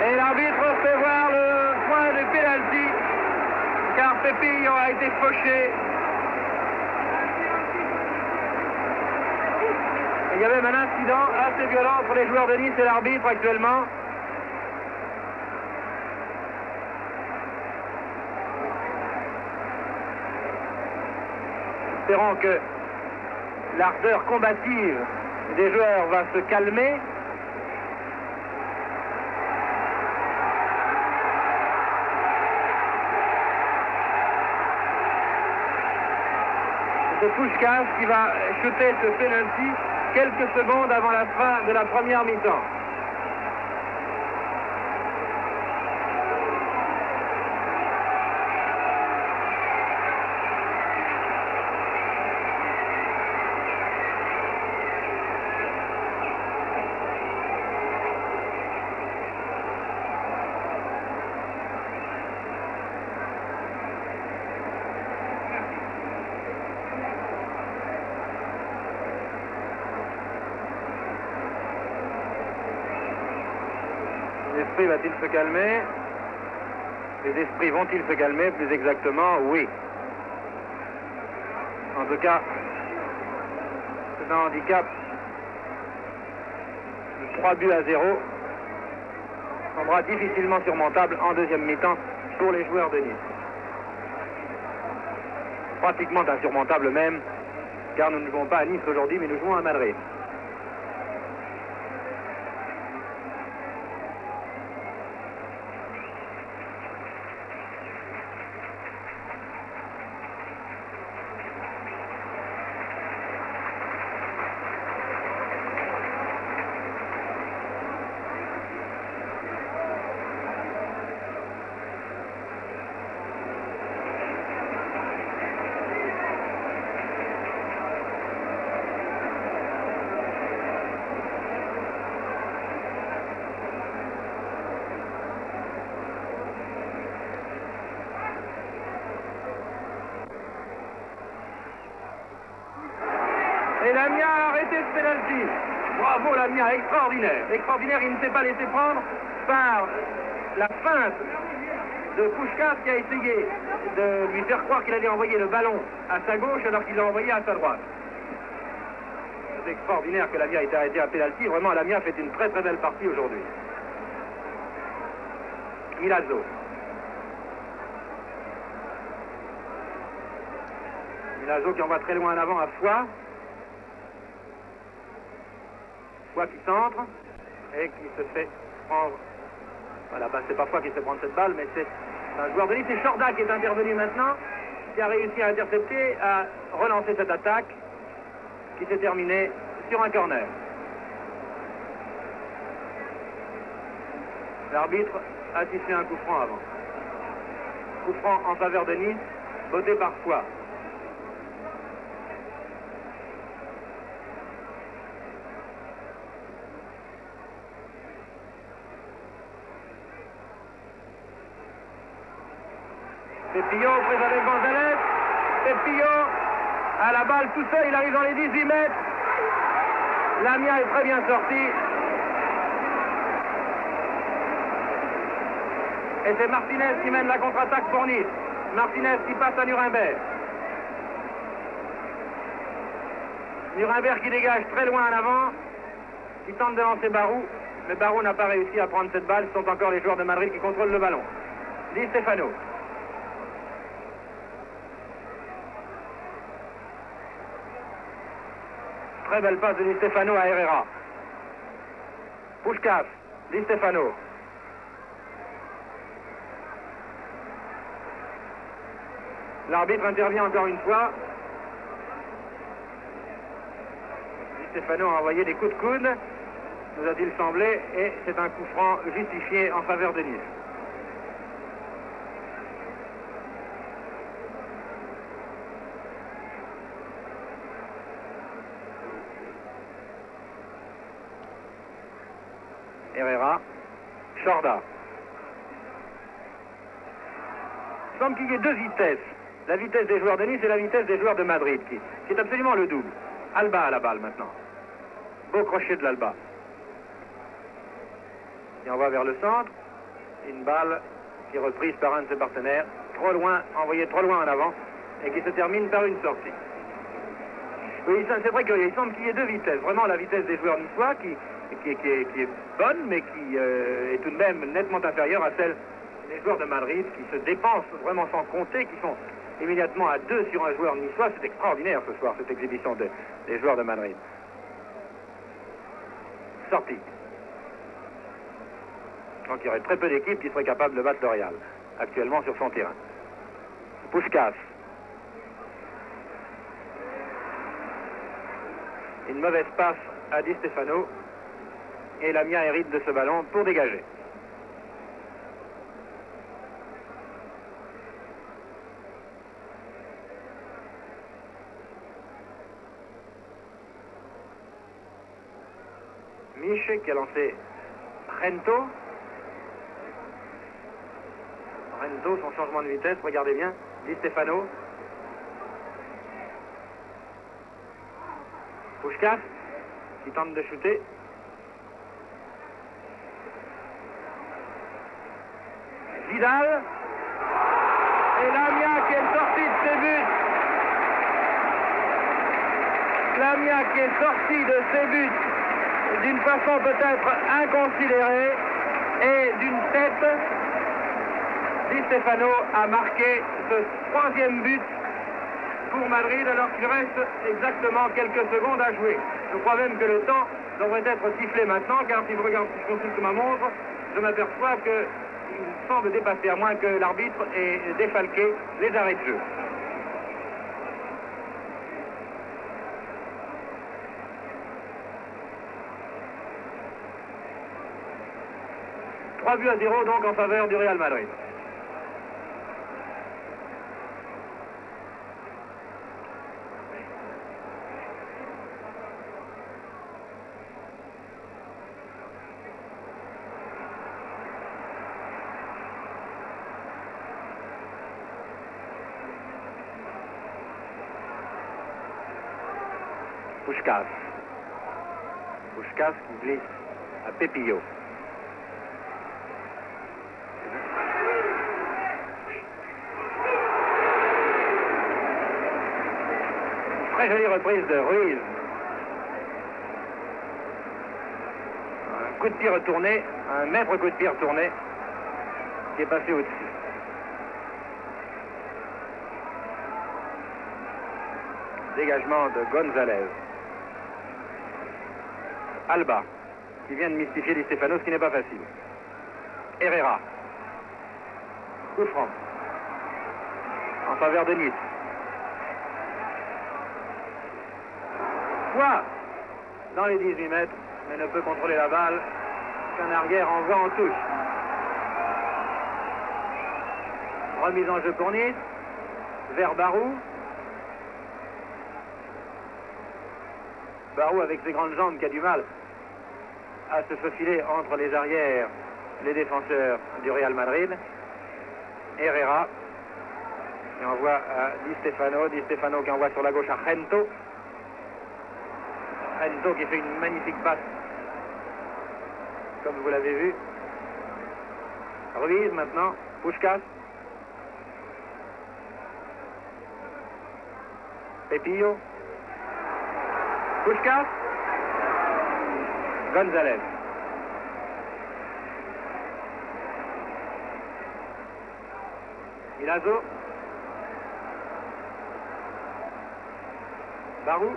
Et l'arbitre fait voir le point de pénalty car Pepillo a été fauché. Il y a même un incident assez violent entre les joueurs de Nice et l'arbitre actuellement. Espérons que l'ardeur combative des joueurs va se calmer. C'est Puskás qui va shooter ce penalty quelques secondes avant la fin de la première mi-temps. L'esprit va-t-il se calmer? Les esprits vont-ils se calmer? Plus exactement, oui. En tout cas, c'est un handicap de 3 buts à 0. Semblera difficilement surmontable en deuxième mi-temps pour les joueurs de Nice. Pratiquement insurmontable même, car nous ne jouons pas à Nice aujourd'hui, mais nous jouons à Madrid. Et Lamia a arrêté ce penalty. Bravo Lamia, extraordinaire. Extraordinaire, il ne s'est pas laissé prendre par la feinte de Puskás qui a essayé de lui faire croire qu'il allait envoyer le ballon à sa gauche alors qu'il l'a envoyé à sa droite. C'est extraordinaire que Lamia ait été arrêté à penalty. Vraiment, Lamia fait une très très belle partie aujourd'hui. Milazzo. Milazzo qui envoie très loin en avant à Foix. Foix qui centre et qui se fait prendre. Voilà, bah, c'est pas Foix qui se fait prendre cette balle, mais c'est un joueur de Nice. C'est Chorda qui est intervenu maintenant, qui a réussi à intercepter, à relancer cette attaque qui s'est terminée sur un corner. L'arbitre a sifflé un coup franc avant. Coup franc en faveur de Nice, voté par Foix. Pépillot pris avec Gonzalez. Pépillot à la balle tout seul, il arrive dans les 18 mètres. Lamia est très bien sorti. Et c'est Martinez qui mène la contre-attaque pour Nice. Martinez qui passe à Nuremberg. Nuremberg qui dégage très loin en avant, qui tente de lancer Barou, mais Barou n'a pas réussi à prendre cette balle. Ce sont encore les joueurs de Madrid qui contrôlent le ballon. Di Stefano. Très belle passe de Di Stefano à Herrera. Puskás, Di Stefano. L'arbitre intervient encore une fois. Di Stefano a envoyé des coups de coude, nous a-t-il semblé, et c'est un coup franc justifié en faveur de Nice. Herrera, Chorda. Il semble qu'il y ait deux vitesses. La vitesse des joueurs de Nice et la vitesse des joueurs de Madrid, qui est absolument le double. Alba à la balle maintenant. Beau crochet de l'Alba. Et on va vers le centre. Une balle qui est reprise par un de ses partenaires. Trop loin, envoyée trop loin en avant. Et qui se termine par une sortie. Oui, c'est vrai qu'il semble qu'il y ait deux vitesses. Vraiment la vitesse des joueurs niçois qui est bonne, mais qui est tout de même nettement inférieure à celle des joueurs de Madrid, qui se dépensent vraiment sans compter, qui sont immédiatement à deux sur un joueur niçois. C'est extraordinaire ce soir, cette exhibition des joueurs de Madrid. Sortie. Donc il y aurait très peu d'équipes qui seraient capables de battre le Real, actuellement sur son terrain. Puskás. Une mauvaise passe à Di Stefano. Et Lamia hérite de ce ballon pour dégager. Mich qui a lancé Rento. Rento, son changement de vitesse, regardez bien. Di Stefano. Puskás qui tente de shooter. Vidal. Et Lamia qui est sorti de ses buts. Lamia qui est sorti de ses buts d'une façon peut-être inconsidérée et d'une tête. Di Stefano a marqué ce troisième but pour Madrid alors qu'il reste exactement quelques secondes à jouer. Je crois même que le temps devrait être sifflé maintenant, car si je regarde, si je consulte ma montre, je m'aperçois qu'il semble dépasser, à moins que l'arbitre ait défalqué les arrêts de jeu. Trois buts à 0 donc en faveur du Real Madrid. Puskás. Puskás qui glisse à Pépillot. Très jolie reprise de Ruiz. Un coup de pied retourné, un maître coup de pied retourné qui est passé au-dessus. Dégagement de Gonzalez. Alba, qui vient de mystifier Di Stefano, ce qui n'est pas facile. Herrera. Coup franc. En faveur de Nice. Foix dans les 18 mètres, mais ne peut contrôler la balle qu'un arrière en vent en touche. Remise en jeu pour Nice. Vers Barou. Barou avec ses grandes jambes qui a du mal à se faufiler entre les arrières, les défenseurs du Real Madrid. Herrera qui envoie à Di Stefano qui envoie sur la gauche à Gento qui fait une magnifique passe comme vous l'avez vu. Ruiz maintenant, Puskás, Pepillo, Puskás, González. Milazzo, Barou,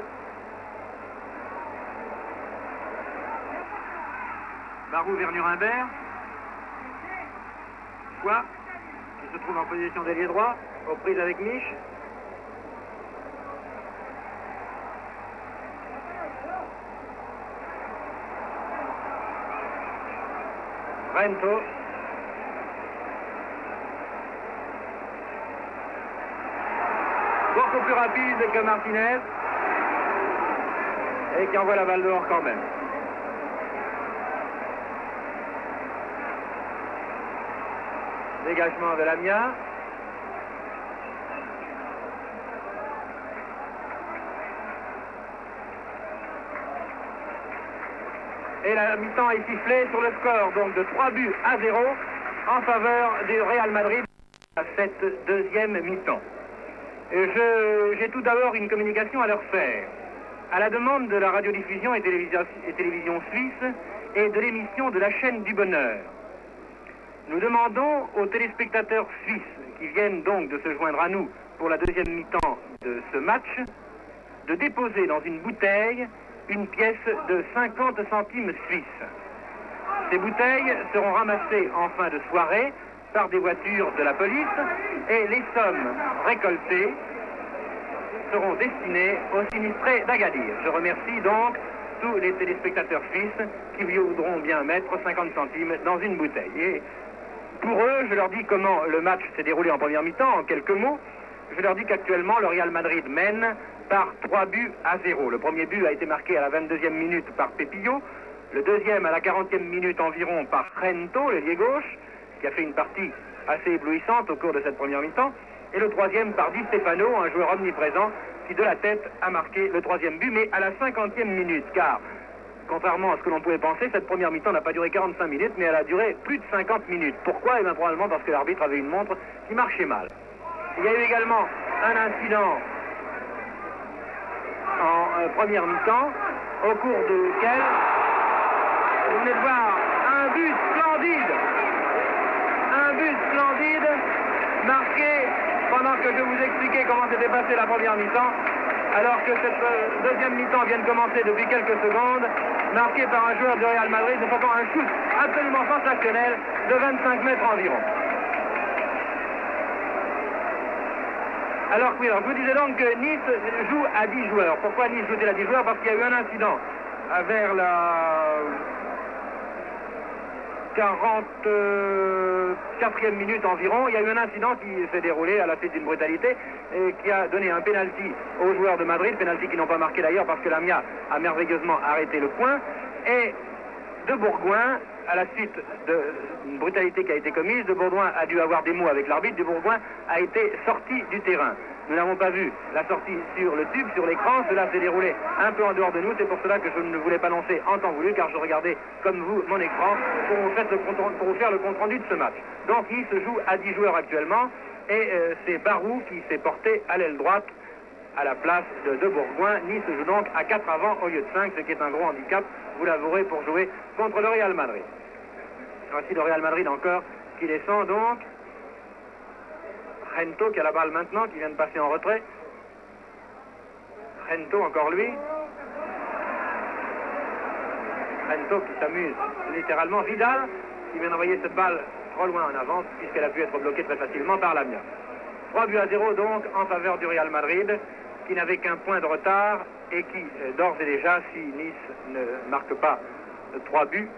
vers Nuremberg, Foix, qui se trouve en position d'ailier droit, aux prises avec Mich. Gento. Beaucoup plus rapide que Martinez. Et qui envoie la balle dehors quand même. Dégagement de Lamia. Et la mi-temps est sifflée sur le score donc de 3-0 en faveur du Real Madrid à cette deuxième mi-temps. J'ai tout d'abord une communication à leur faire. À la demande de la radiodiffusion et télévision suisse et de l'émission de la chaîne du bonheur, nous demandons aux téléspectateurs suisses qui viennent donc de se joindre à nous pour la deuxième mi-temps de ce match de déposer dans une bouteille une pièce de 50 centimes suisses. Ces bouteilles seront ramassées en fin de soirée par des voitures de la police et les sommes récoltées seront destinées aux sinistrés d'Agadir. Je remercie donc tous les téléspectateurs suisses qui voudront bien mettre 50 centimes dans une bouteille. Et pour eux, je leur dis comment le match s'est déroulé en première mi-temps, en quelques mots. Je leur dis qu'actuellement, le Real Madrid mène par 3-0. Le premier but a été marqué à la 22e minute par Pepillo, le deuxième à la 40e minute environ par Gento, l'ailier gauche, qui a fait une partie assez éblouissante au cours de cette première mi-temps, et le troisième par Di Stefano, un joueur omniprésent, qui de la tête a marqué le troisième but, mais à la 50e minute, car contrairement à ce que l'on pouvait penser, cette première mi-temps n'a pas duré 45 minutes, mais elle a duré plus de 50 minutes. Pourquoi? Eh bien probablement parce que l'arbitre avait une montre qui marchait mal. Il y a eu également un incident en première mi-temps, au cours duquel vous venez de voir un but splendide, marqué pendant que je vous expliquais comment s'était passée la première mi-temps, alors que cette deuxième mi-temps vient de commencer depuis quelques secondes, marqué par un joueur du Real Madrid, de façon un shoot absolument sensationnel de 25 mètres environ. Alors oui, alors je vous disais donc que Nice joue à 10 joueurs. Pourquoi Nice joue-t-il à 10 joueurs? Parce qu'il y a eu un incident vers la 44e minute environ. Il y a eu un incident qui s'est déroulé à la suite d'une brutalité et qui a donné un pénalty aux joueurs de Madrid, pénalty qu'ils n'ont pas marqué d'ailleurs parce que Lamia a merveilleusement arrêté le point. Et De Bourgoin, à la suite d'une brutalité qui a été commise, De Bourgoin a dû avoir des mots avec l'arbitre. De Bourgoin a été sorti du terrain. Nous n'avons pas vu la sortie sur le tube, sur l'écran. Cela s'est déroulé un peu en dehors de nous. C'est pour cela que je ne voulais pas lancer en temps voulu, car je regardais, comme vous, mon écran pour vous faire le compte-rendu de ce match. Donc, Nice joue à 10 joueurs actuellement. Et c'est Barou qui s'est porté à l'aile droite à la place de Bourgoin. Nice joue donc à 4 avant au lieu de 5, ce qui est un gros handicap, vous l'avouerez, pour jouer contre le Real Madrid. Voici le Real Madrid encore qui descend donc. Gento qui a la balle maintenant, qui vient de passer en retrait. Gento, encore lui. Gento qui s'amuse littéralement. Vidal qui vient d'envoyer cette balle trop loin en avance, puisqu'elle a pu être bloquée très facilement par Lamia. 3-0 donc en faveur du Real Madrid, qui n'avait qu'un point de retard et qui, d'ores et déjà, si Nice ne marque pas 3 buts,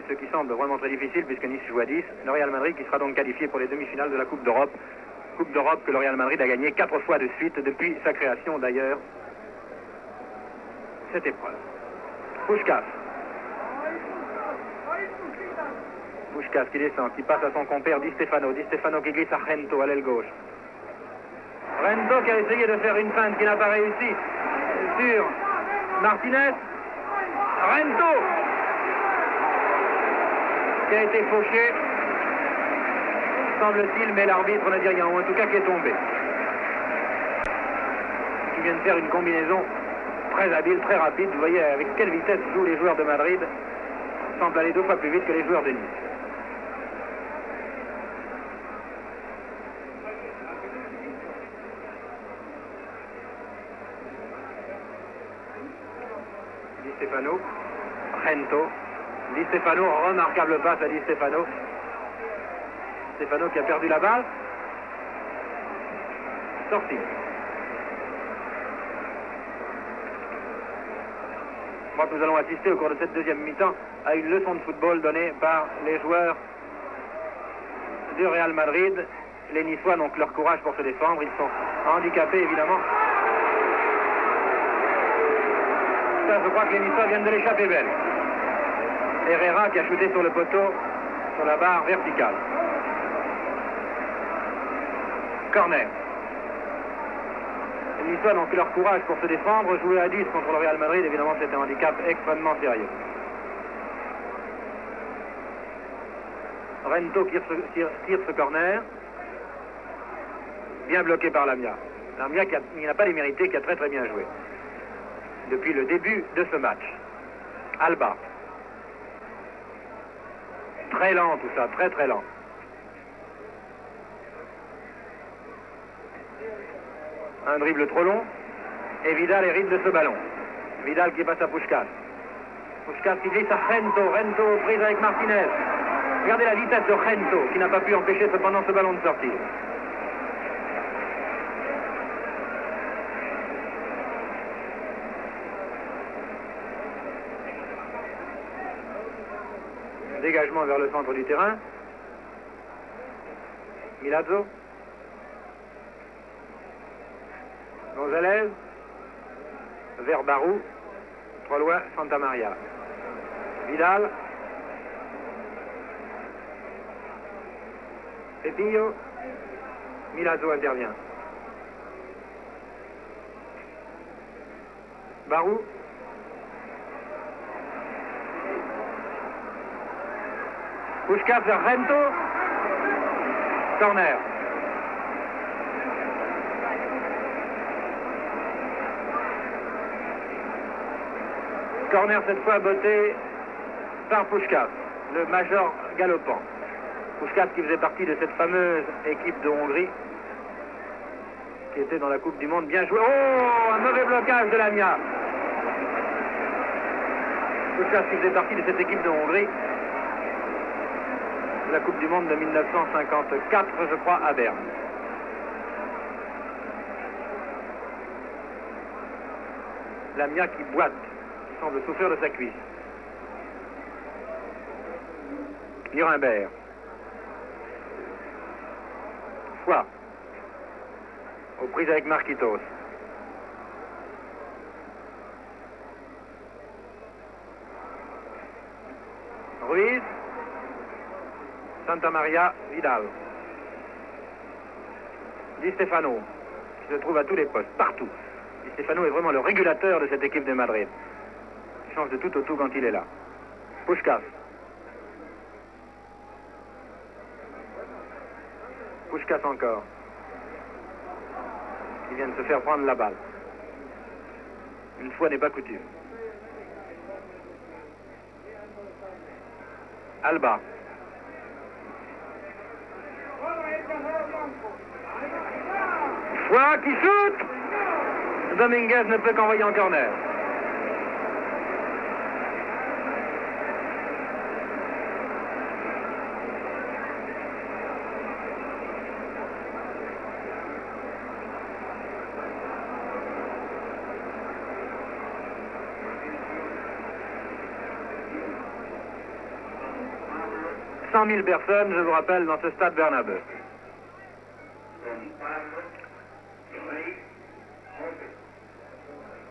ce qui semble vraiment très difficile puisque Nice joue à 10, le Real Madrid qui sera donc qualifié pour les demi-finales de la Coupe d'Europe Coupe d'Europe que le Real Madrid a gagné 4 fois de suite depuis sa création d'ailleurs. Cette épreuve. Puskás. Puskás qui descend, qui passe à son compère Di Stefano. Di Stefano qui glisse à Rento à l'aile gauche. Rento qui a essayé de faire une feinte qui n'a pas réussi sur Martinez. Rento qui a été fauché, semble-t-il, mais l'arbitre n'a dit rien, ou en tout cas qui est tombé. Qui vient de faire une combinaison très habile, très rapide. Vous voyez avec quelle vitesse jouent les joueurs de Madrid. Ils semblent aller 2 fois plus vite que les joueurs de Nice. Di Stefano, Rento. Di Stefano, remarquable passe à Di Stefano. Stefano qui a perdu la balle. Sorti. Je crois que nous allons assister au cours de cette deuxième mi-temps à une leçon de football donnée par les joueurs du Real Madrid. Les Niçois n'ont que leur courage pour se défendre. Ils sont handicapés évidemment. Ça, je crois que les Niçois viennent de l'échapper belle. Herrera qui a shooté sur le poteau, sur la barre verticale. Corner. Les Niçois n'ont que leur courage pour se défendre. Jouer à 10 contre le Real Madrid, évidemment, c'est un handicap extrêmement sérieux. Rento tire ce corner. Bien bloqué par Lamia. Lamia qui n'a pas démérité, qui a très très bien joué. Depuis le début de ce match. Alba. Très lent tout ça, très très lent. Un dribble trop long. Et Vidal hérite de ce ballon. Vidal qui passe à Puskás. Puskás qui glisse à Rento. Rento aux prises avec Martinez. Regardez la vitesse de Rento qui n'a pas pu empêcher cependant ce ballon de sortir. Dégagement vers le centre du terrain. Milazzo. González. Vers Barou. Trop loin, Santa Maria. Vidal. Pepillo. Milazzo intervient. Barou. Puskás vers Rento. Corner. Corner cette fois botté par Puskás, le major galopant. Puskás qui faisait partie de cette fameuse équipe de Hongrie qui était dans la Coupe du Monde. Bien joué. Oh, un mauvais blocage de Lamia. Puskás qui faisait partie de cette équipe de Hongrie. La Coupe du Monde de 1954, je crois, à Berne. Lamia qui boite, qui semble souffrir de sa cuisse. Nuremberg. Foix. Aux prises avec Marquitos. Ruiz. Santa Maria, Vidal. Di Stefano, qui se trouve à tous les postes, partout. Di Stefano est vraiment le régulateur de cette équipe de Madrid. Il change de tout au tout quand il est là. Puskás. Puskás encore. Qui vient de se faire prendre la balle. Une fois n'est pas coutume. Alba. Foix qui shoot. Dominguez ne peut qu'envoyer en corner. « 100 000 personnes, je vous rappelle, dans ce stade Bernabeu.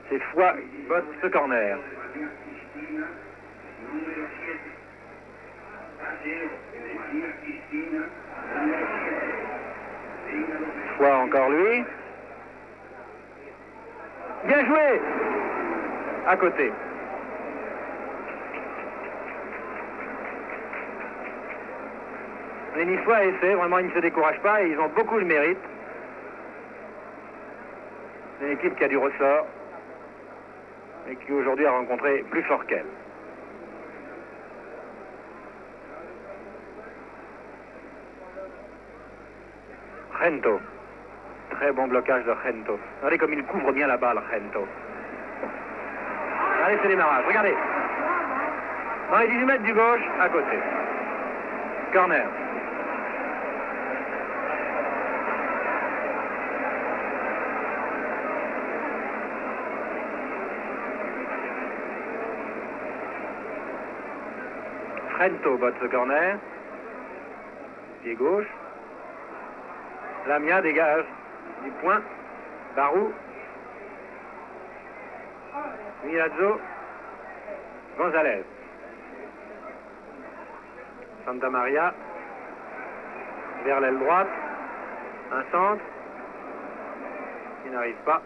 C'est Foix qui botte ce corner. Foix encore lui. Bien joué. À côté. Les Niçois essaient, vraiment ils ne se découragent pas et ils ont beaucoup de mérite. C'est une équipe qui a du ressort et qui aujourd'hui a rencontré plus fort qu'elle. Gento. Très bon blocage de Gento. Regardez comme il couvre bien la balle, Gento. Allez, c'est démarrage. Regardez. Dans les 18 mètres du gauche, à côté. Corner. Gento botte ce corner. Pied gauche. Lamia dégage du point. Barou. Milazzo. Gonzalez. Santa Maria. Vers l'aile droite. Un centre. Qui n'arrive pas.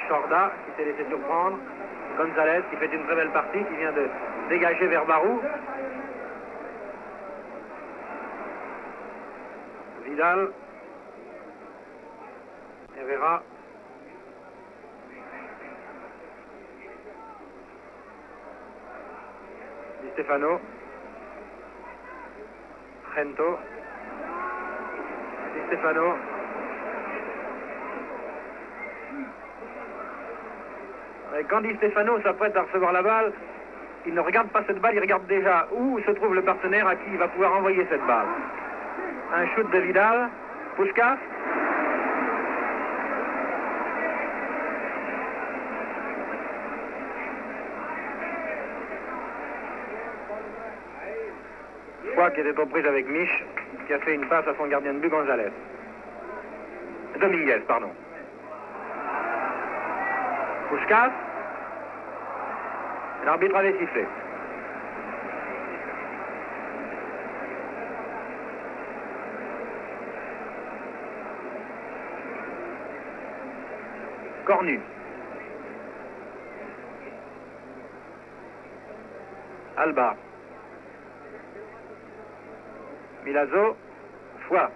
Chorda qui s'est laissé surprendre. Gonzalez qui fait une très belle partie, qui vient de dégager vers Barou. Vidal. Herrera. Di Stefano. Gento. Di Stefano. Et quand Di Stefano s'apprête à recevoir la balle, il ne regarde pas cette balle, il regarde déjà où se trouve le partenaire à qui il va pouvoir envoyer cette balle. Un shoot de Vidal. Puskás. Foix qui était aux prises avec Mich, qui a fait une passe à son gardien de but, Gonzalez. Dominguez, pardon. Puskás. L'arbitre avait sifflé. Cornu. Alba. Milazzo. Foix.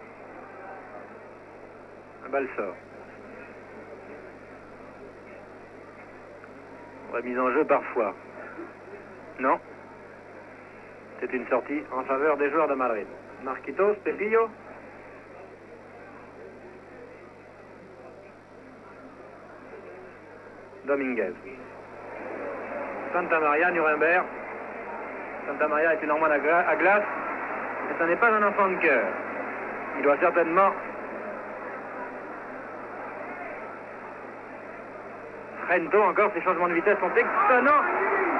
La balle sort. Remise en jeu par Foix. Non. C'est une sortie en faveur des joueurs de Madrid. Marquitos, Pepillo. Dominguez. Santa Maria, Nuremberg. Santa Maria est une armoire à glace, mais ce n'est pas un enfant de cœur. Il doit certainement... Gento, encore, ses changements de vitesse sont étonnants.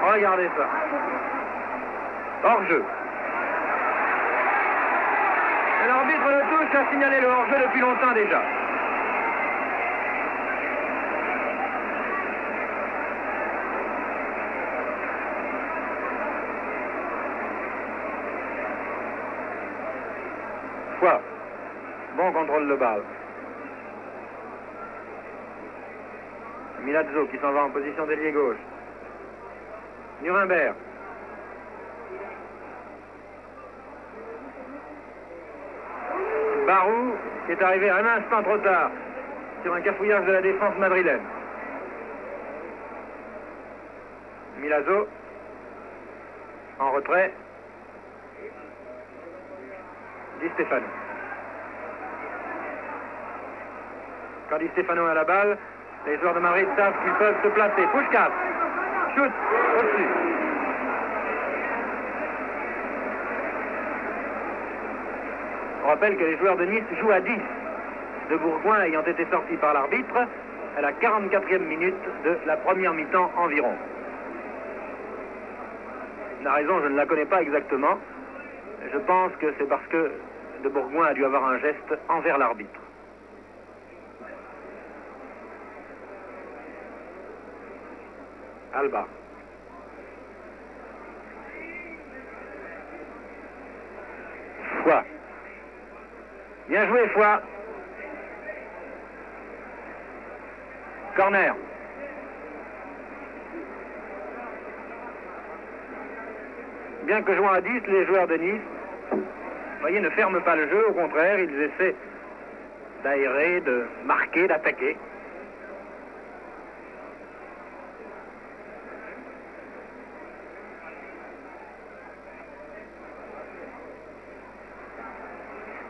Regardez ça. Hors-jeu. Et l'arbitre de touche a signalé le hors-jeu depuis longtemps déjà. Foix. Bon contrôle de balle. Milazzo qui s'en va en position d'ailier gauche. Nuremberg. Barou qui est arrivé un instant trop tard sur un cafouillage de la défense madrilène. Milazzo en retrait. Di Stefano. Quand Di Stefano a la balle, les joueurs de Madrid savent qu'ils peuvent se placer. Puskás. Shoot. Au-dessus. On rappelle que les joueurs de Nice jouent à 10. De Bourgoin ayant été sortis par l'arbitre à la 44e minute de la première mi-temps environ. La raison, je ne la connais pas exactement. Je pense que c'est parce que de Bourgoin a dû avoir un geste envers l'arbitre. Alba. Foix. Bien joué, Foix. Corner. Bien que jouant à 10, les joueurs de Nice, vous voyez, ne ferment pas le jeu. Au contraire, ils essaient d'aérer, de marquer, d'attaquer.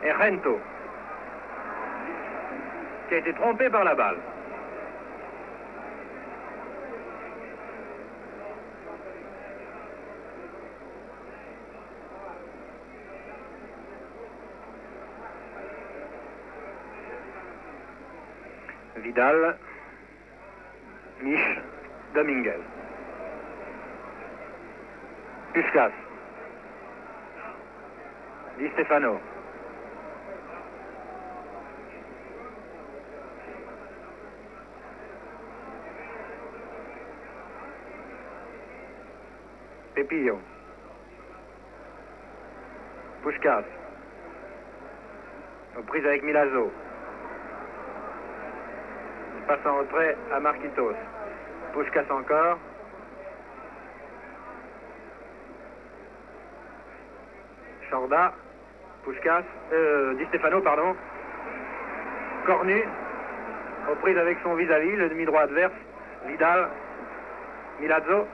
Et Rento, qui a été trompé par la balle. Vidal, Mich, Dominguez. Puskas. Di Stefano. Pepillo. Puskas. Aux prises avec Milazzo. Il passe en retrait à Marquitos. Puskas encore. Chorda. Puskas. Di Stefano, pardon. Cornu. Aux prises avec son vis-à-vis, le demi-droit adverse. Vidal. Milazzo.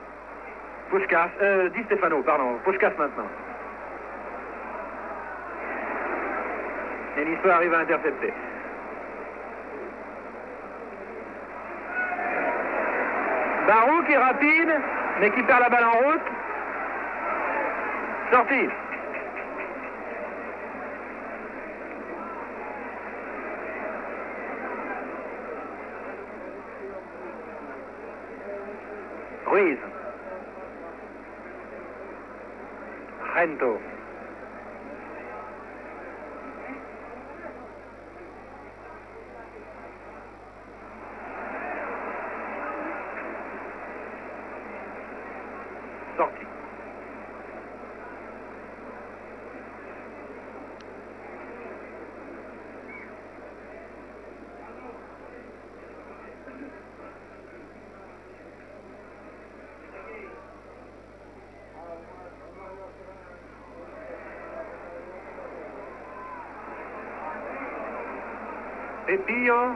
Puskas, Di Stefano, pardon, Puskas maintenant. Et Niçois arrive à intercepter. Barou qui est rapide, mais qui perd la balle en route. Sortie. Ruiz. Rento. Sorti. Pepillo,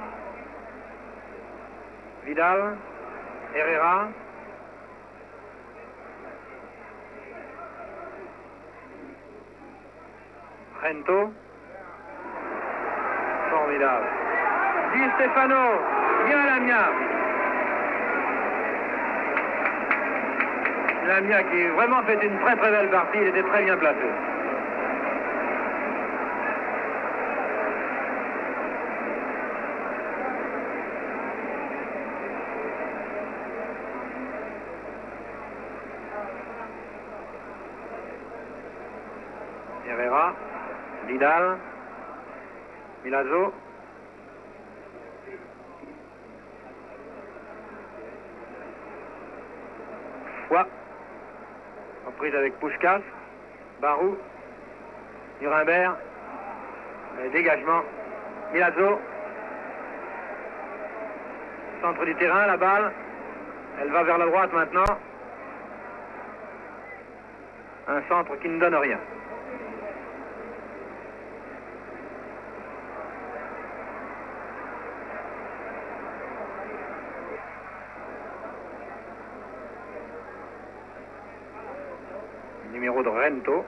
Vidal, Herrera, Rento, formidable. Di Stefano, bien Lamia. Lamia qui vraiment fait une très belle partie, il était très bien placé. Herrera, Vidal, Milazzo, Foix, en prise avec Puskas, Barou, Nuremberg, dégagement, Milazzo, centre du terrain, la balle, elle va vers la droite maintenant, un centre qui ne donne rien. Numéro de Rento,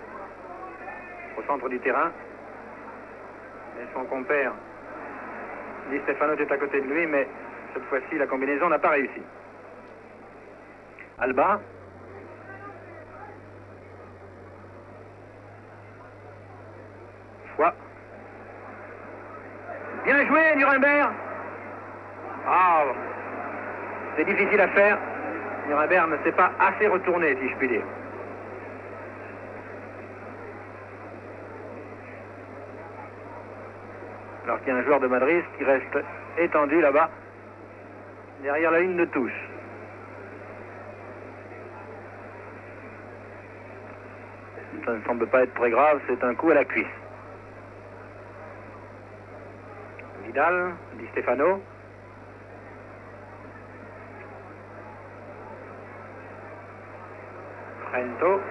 au centre du terrain. Et son compère, Di Stefano, est à côté de lui, mais cette fois-ci, la combinaison n'a pas réussi. Alba. Foix. Bien joué, Nuremberg. Ah, c'est difficile à faire. Nuremberg ne s'est pas assez retourné, si je puis dire. Alors qu'il y a un joueur de Madrid qui reste étendu là-bas, derrière la ligne de touche. ça ne semble pas être très grave, c'est un coup à la cuisse. Vidal, Di Stefano. Rento.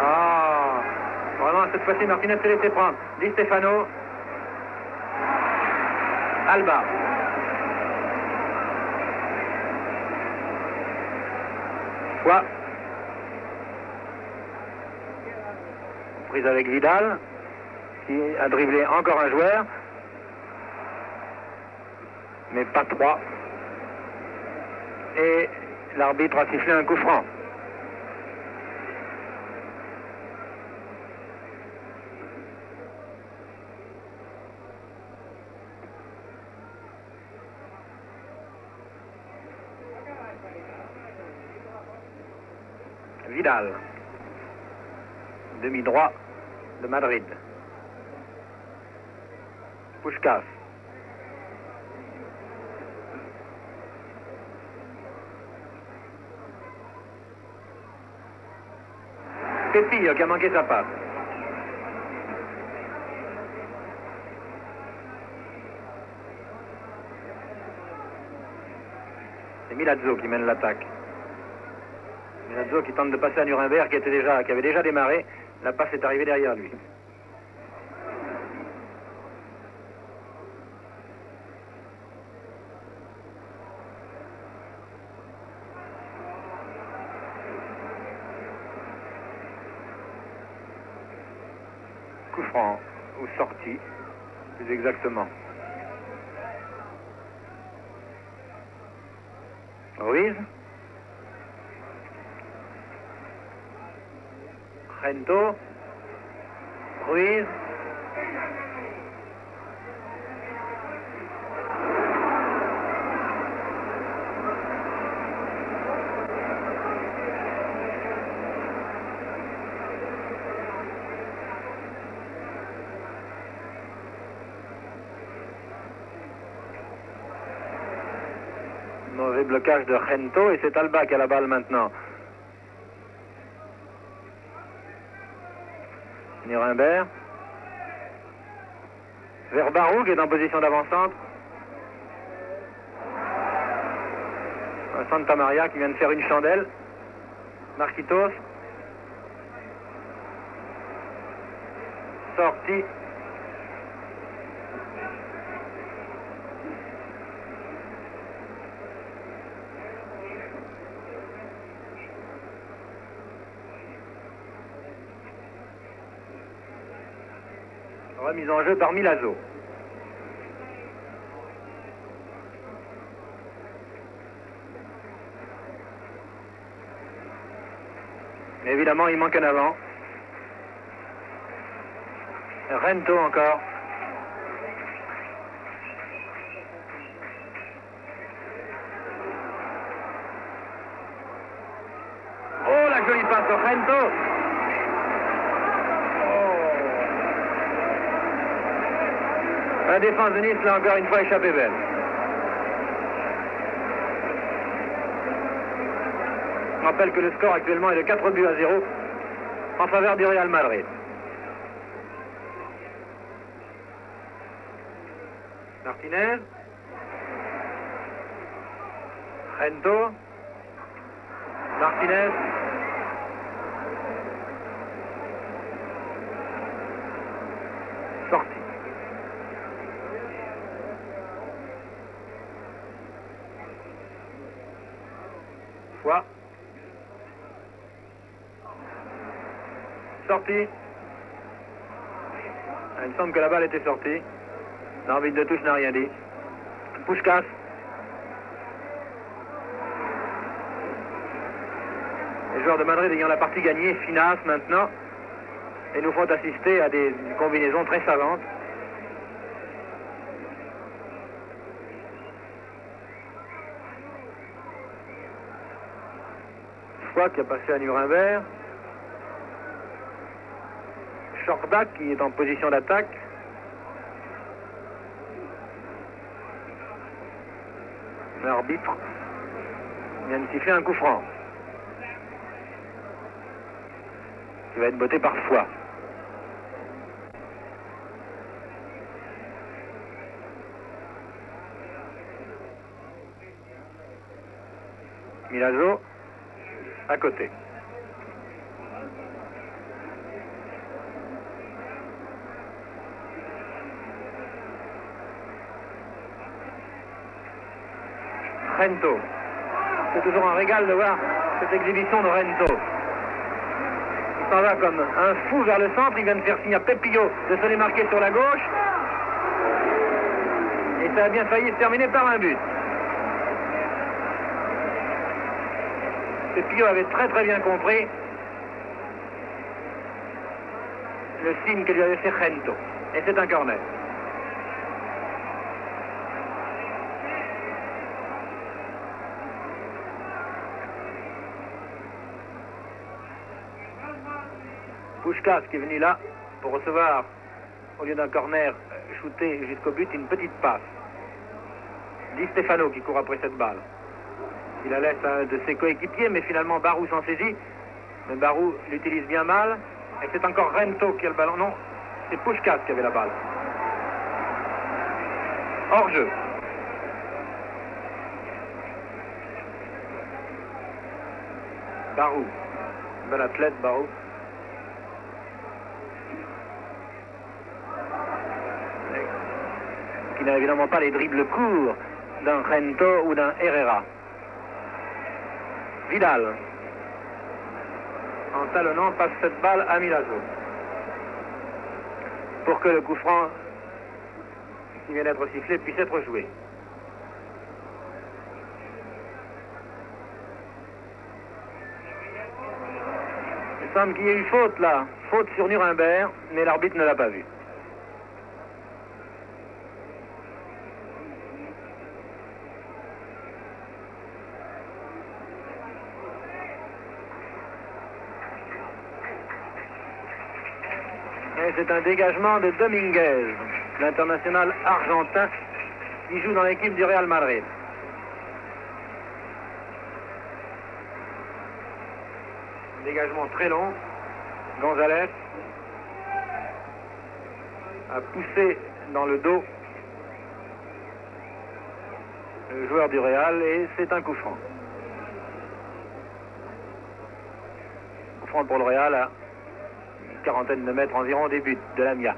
Ah, vraiment cette fois-ci Martinez s'est laissé prendre. Di Stefano. Alba. Foix. Prise avec Vidal, qui a dribblé encore un joueur, mais pas trois. Et l'arbitre a sifflé un coup franc. Vidal, demi-droit de Madrid. Puskás. Pepillo qui a manqué sa passe. C'est Milazzo qui mène l'attaque. Milazzo qui tente de passer à Nuremberg qui avait déjà démarré. La passe est arrivée derrière lui. Coup franc ou sortie, plus exactement. Ruiz. Rento. Ruiz. Mauvais blocage de Rento et c'est Alba qui a la balle maintenant. Nuremberg. Vers Barou qui est en position d'avant-centre. Santa Maria qui vient de faire une chandelle. Marquitos. Sortie. Remise en jeu par Milazzo. Évidemment, il manque un avant. Rento encore. Oh, la jolie passe de Rento. La défense de Nice l'a encore une fois échappé belle. Je rappelle que le score actuellement est de 4 buts à 0 en faveur du Real Madrid. Martinez. Rento. Martinez. Sortie. Foix. Sortie. Il me semble que la balle était sortie. L'arbitre de touche n'a rien dit. Puskás. Les joueurs de Madrid ayant la partie gagnée finissent maintenant et nous font assister à des combinaisons très savantes. Foix qui a passé à Nuremberg. Schorbach qui est en position d'attaque. L'arbitre vient de siffler un coup franc. Qui va être botté par Foix. Milazzo à côté. Rento. C'est toujours un régal de voir cette exhibition de Rento. Il s'en va comme un fou vers le centre. Il vient de faire signe à Pepillo de se démarquer sur la gauche. Et ça a bien failli se terminer par un but. Pepillo avait très bien compris le signe que lui avait fait Rento. Et c'est un corner. Puskás qui est venu là pour recevoir, au lieu d'un corner shooté jusqu'au but, une petite passe. Di Stefano qui court après cette balle. Il la laisse à un de ses coéquipiers, mais finalement Barou s'en saisit. Mais Barou l'utilise bien mal. Et c'est encore Rento qui a le ballon. Non, c'est Puskás qui avait la balle. Hors jeu. Barou. Bel athlète, Barou. Qui n'a évidemment pas les dribbles courts d'un Rento ou d'un Herrera. Vidal, en talonnant, passe cette balle à Milazzo. Pour que le coup franc qui vient d'être sifflé puisse être joué. Il semble qu'il y ait eu faute là. Faute sur Nuremberg, mais l'arbitre ne l'a pas vu. C'est un dégagement de Dominguez, l'international argentin qui joue dans l'équipe du Real Madrid. Dégagement très long. González a poussé dans le dos le joueur du Real et c'est un coup franc. Coup franc pour le Real à une quarantaine de mètres environ des buts de Lamia.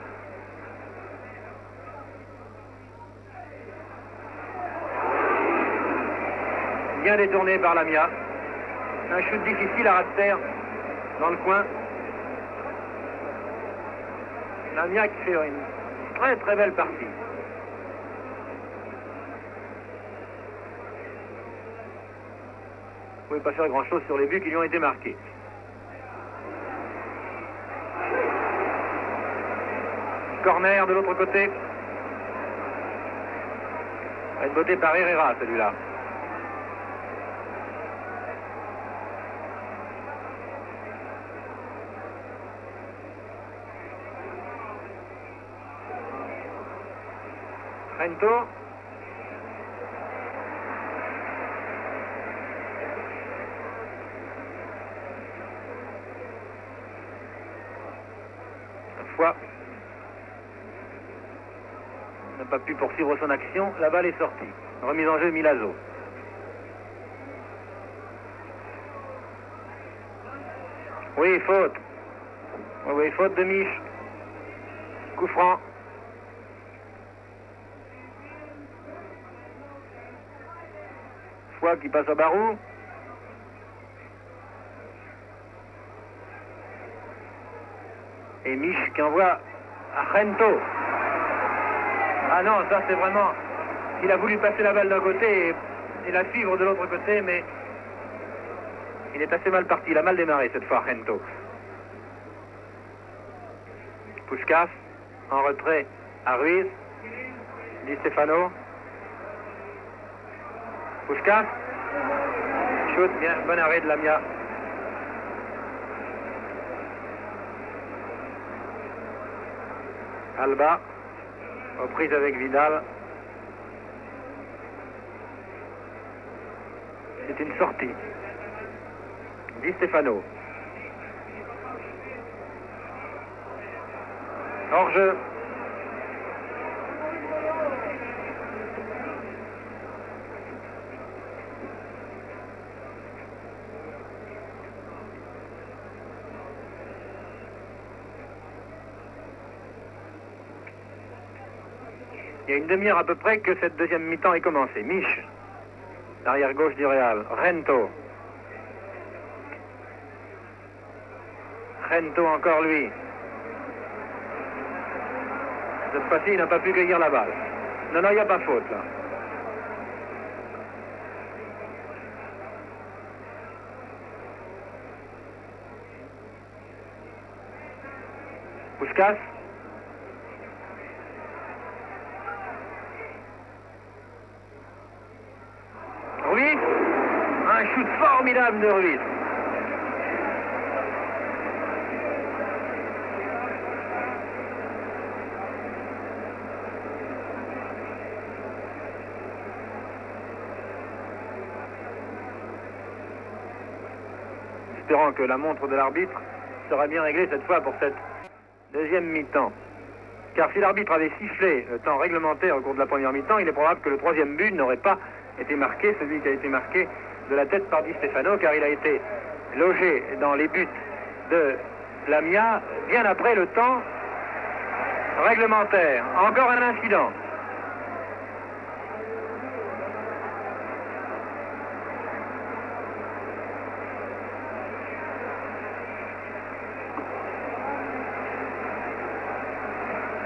Bien détourné par Lamia. Un shoot difficile à ras de terre dans le coin. Lamia qui fait une très belle partie. Vous ne pouvez pas faire grand chose sur les buts qui lui ont été marqués. Corner de l'autre côté. Ça va être botté par Herrera celui-là. Rento. Fois. N'a pas pu poursuivre son action. La balle est sortie. Remise en jeu Milazzo. Oui, faute. Oui, faute de Mich. Coup franc. Foix qui passe à Barou. Et Mich qui envoie à Rento. Ah non, ça c'est vraiment... Il a voulu passer la balle d'un côté et la suivre de l'autre côté, mais il est assez mal parti. Il a mal démarré cette fois, Rento. Puskás en retrait à Ruiz. Di Stefano. Puskás. Shoot, bien, bon arrêt de Lamia. Alba, aux prises avec Vidal. C'est une sortie. Di Stefano. Hors-jeu. Il y a une demi-heure à peu près que cette deuxième mi-temps est commencée. Mich, l'arrière gauche du Real. Rento. Rento encore lui. Cette fois-ci, il n'a pas pu cueillir la balle. Non, non, il n'y a pas faute là. Puskas. Ruiz. Un shoot formidable de Ruiz. Espérant que la montre de l'arbitre sera bien réglée cette fois pour cette deuxième mi-temps. Car si l'arbitre avait sifflé le temps réglementaire au cours de la première mi-temps, il est probable que le troisième but n'aurait pas été marqué, celui qui a été marqué de la tête par Di Stefano, car il a été logé dans les buts de Lamia bien après le temps réglementaire. Encore un incident.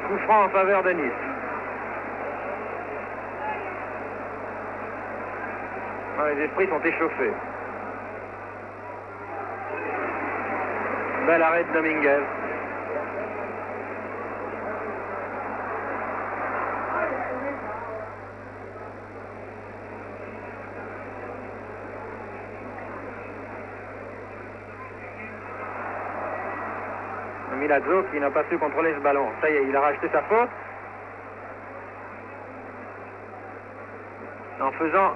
Coup franc en faveur de Nice. Les esprits sont échauffés. Bel arrêt de Dominguez. Milazzo qui n'a pas su contrôler ce ballon. Ça y est, il a racheté sa faute en faisant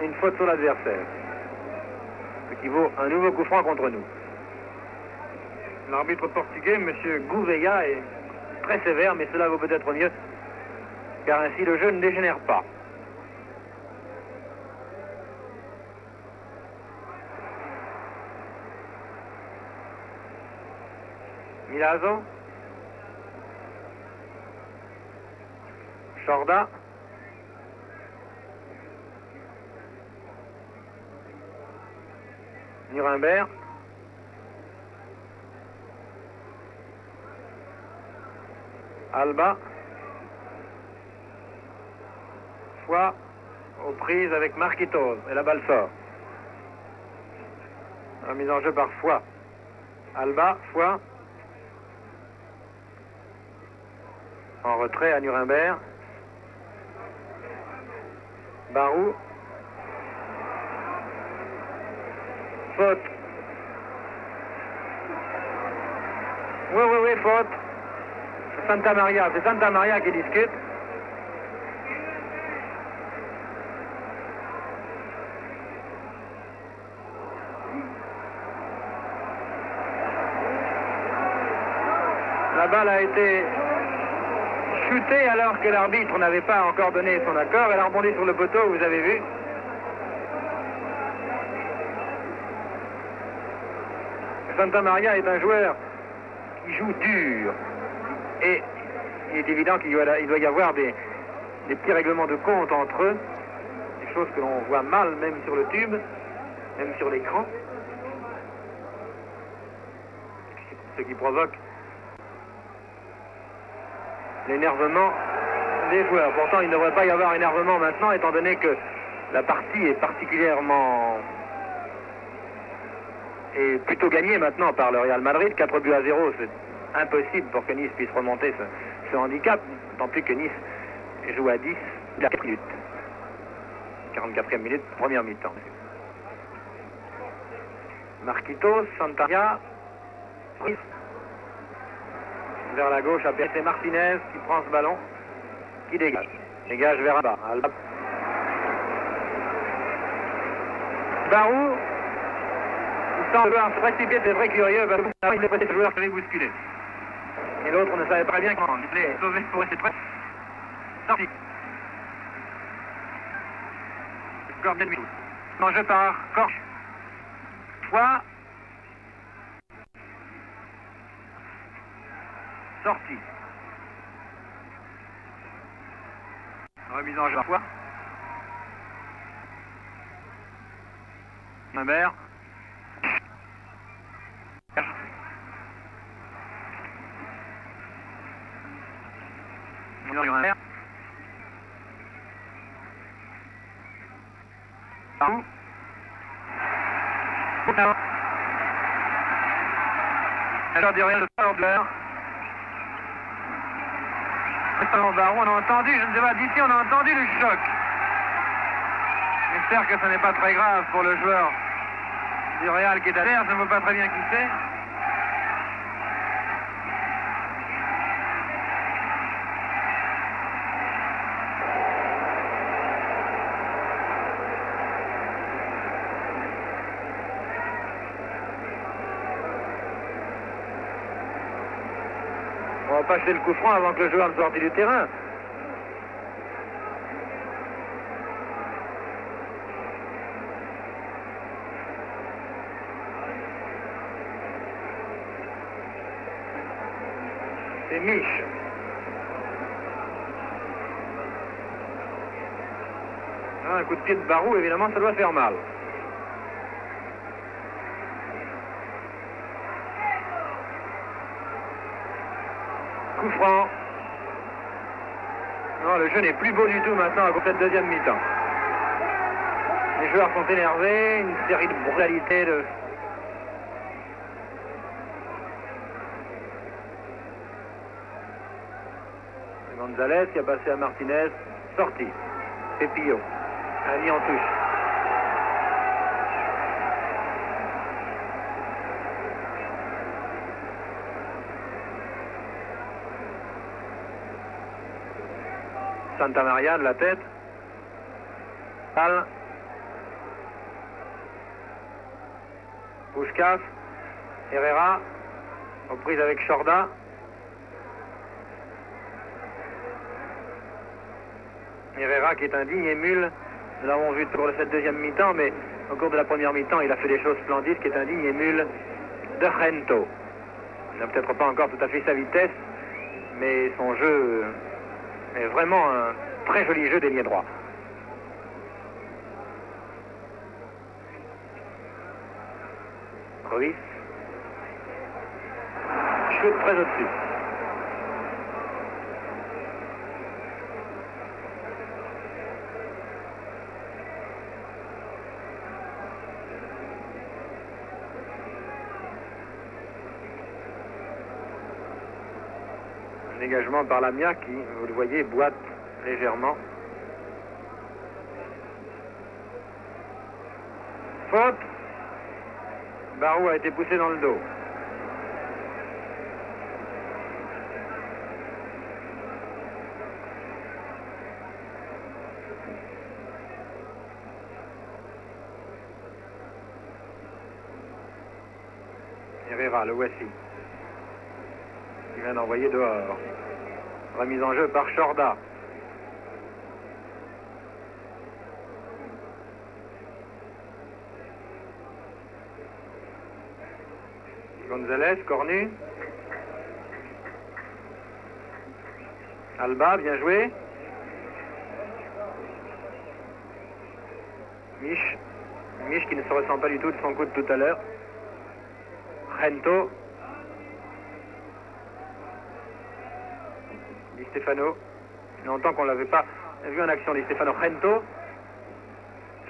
une faute sur l'adversaire. Ce qui vaut un nouveau coup franc contre nous. L'arbitre portugais, M. Gouveia, est très sévère, mais cela vaut peut-être mieux, car ainsi le jeu ne dégénère pas. Milazzo. Chorda. Nuremberg. Alba. Foy aux prises avec Marquitos et la balle sort. La mise en jeu par Foy. Alba, Foy. En retrait à Nuremberg. Barou. Faute. Oui, faute. Santa Maria, c'est Santa Maria qui discute. La balle a été shootée alors que l'arbitre n'avait pas encore donné son accord. Elle a rebondi sur le poteau, vous avez vu. Santa Maria est un joueur qui joue dur. Et il est évident qu'il doit y avoir des petits règlements de compte entre eux. Des choses que l'on voit mal même sur le tube, même sur l'écran. Ce qui provoque l'énervement des joueurs. Pourtant, il ne devrait pas y avoir énervement maintenant, étant donné que la partie est particulièrement... est plutôt gagnée maintenant par le Real Madrid. 4-0, c'est impossible pour que Nice puisse remonter ce handicap. Tant plus que Nice joue à 10, il a 4 minutes. 44e minute, première mi-temps. Marquitos, Santaria, vers la gauche, c'est Martinez qui prend ce ballon, qui dégage. Dégage vers Alba. Alba. Barou, il semble vouloir se précipiter, c'est très curieux, parce qu'il est peut-être le joueur qui avait bousculé. Et l'autre ne savait pas bien comment. Il est sauvé pour rester prêt. Sorti. Score de 8. Mangé par Korch. Fois. Sorti. Remise en jeu par fois. Humbert. Humbert. Barou. Alors du rien de Fordler. Barou, on a entendu, je ne sais pas, d'ici on a entendu le choc. J'espère que ce n'est pas très grave pour le joueur du Real qui est à terre, je ne vois pas très bien qui c'est. On va pas jeter le coup franc avant que le joueur ne sorte du terrain. C'est Mich. Un coup de pied de Barou, évidemment, ça doit faire mal. Coup franc. Non, le jeu n'est plus beau du tout maintenant pour cette deuxième mi-temps. Les joueurs sont énervés, une série de brutalités de... Gonzalez qui a passé à Martinez, sorti. Pepillo a mis en touche. Santa Maria de la tête. Al. Puskás. Herrera. Reprise avec Chorda. Herrera qui est un digne émule. Nous l'avons vu pour cette deuxième mi-temps, mais au cours de la première mi-temps, il a fait des choses splendides, qui est un digne émule de Gento. Il n'a peut-être pas encore tout à fait sa vitesse, mais son jeu est vraiment un très joli jeu d'ailier droit. Ruiz. Chute très au-dessus. Dégagement par Lamia qui, vous le voyez, boite légèrement. Faute. Barou a été poussé dans le dos. Herrera, le voici. Il vient d'envoyer dehors. Remise en jeu par Chorda. Gonzalez, cornu. Alba, bien joué. Mich qui ne se ressent pas du tout de son coup de tout à l'heure. Gento. Di Stefano. Longtemps qu'on ne l'avait pas vu en action. Di Stefano. Gento.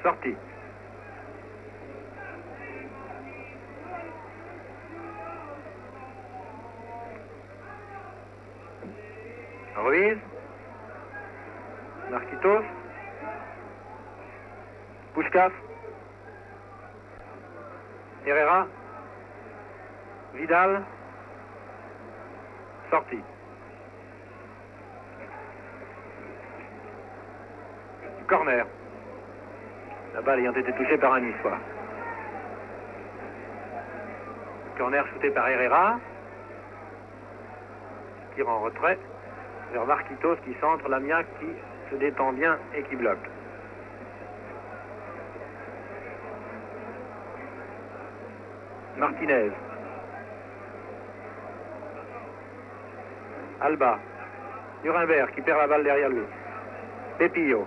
Sorti. Ruiz. Marquitos. Puskás. Herrera. Vidal. Sorti. Corner. La balle ayant été touchée par un Niçois. Corner shooté par Herrera. Tire en retrait vers Marquitos qui centre, Lamia qui se détend bien et qui bloque. Martinez. Alba. Nuremberg qui perd la balle derrière lui. Pepillo.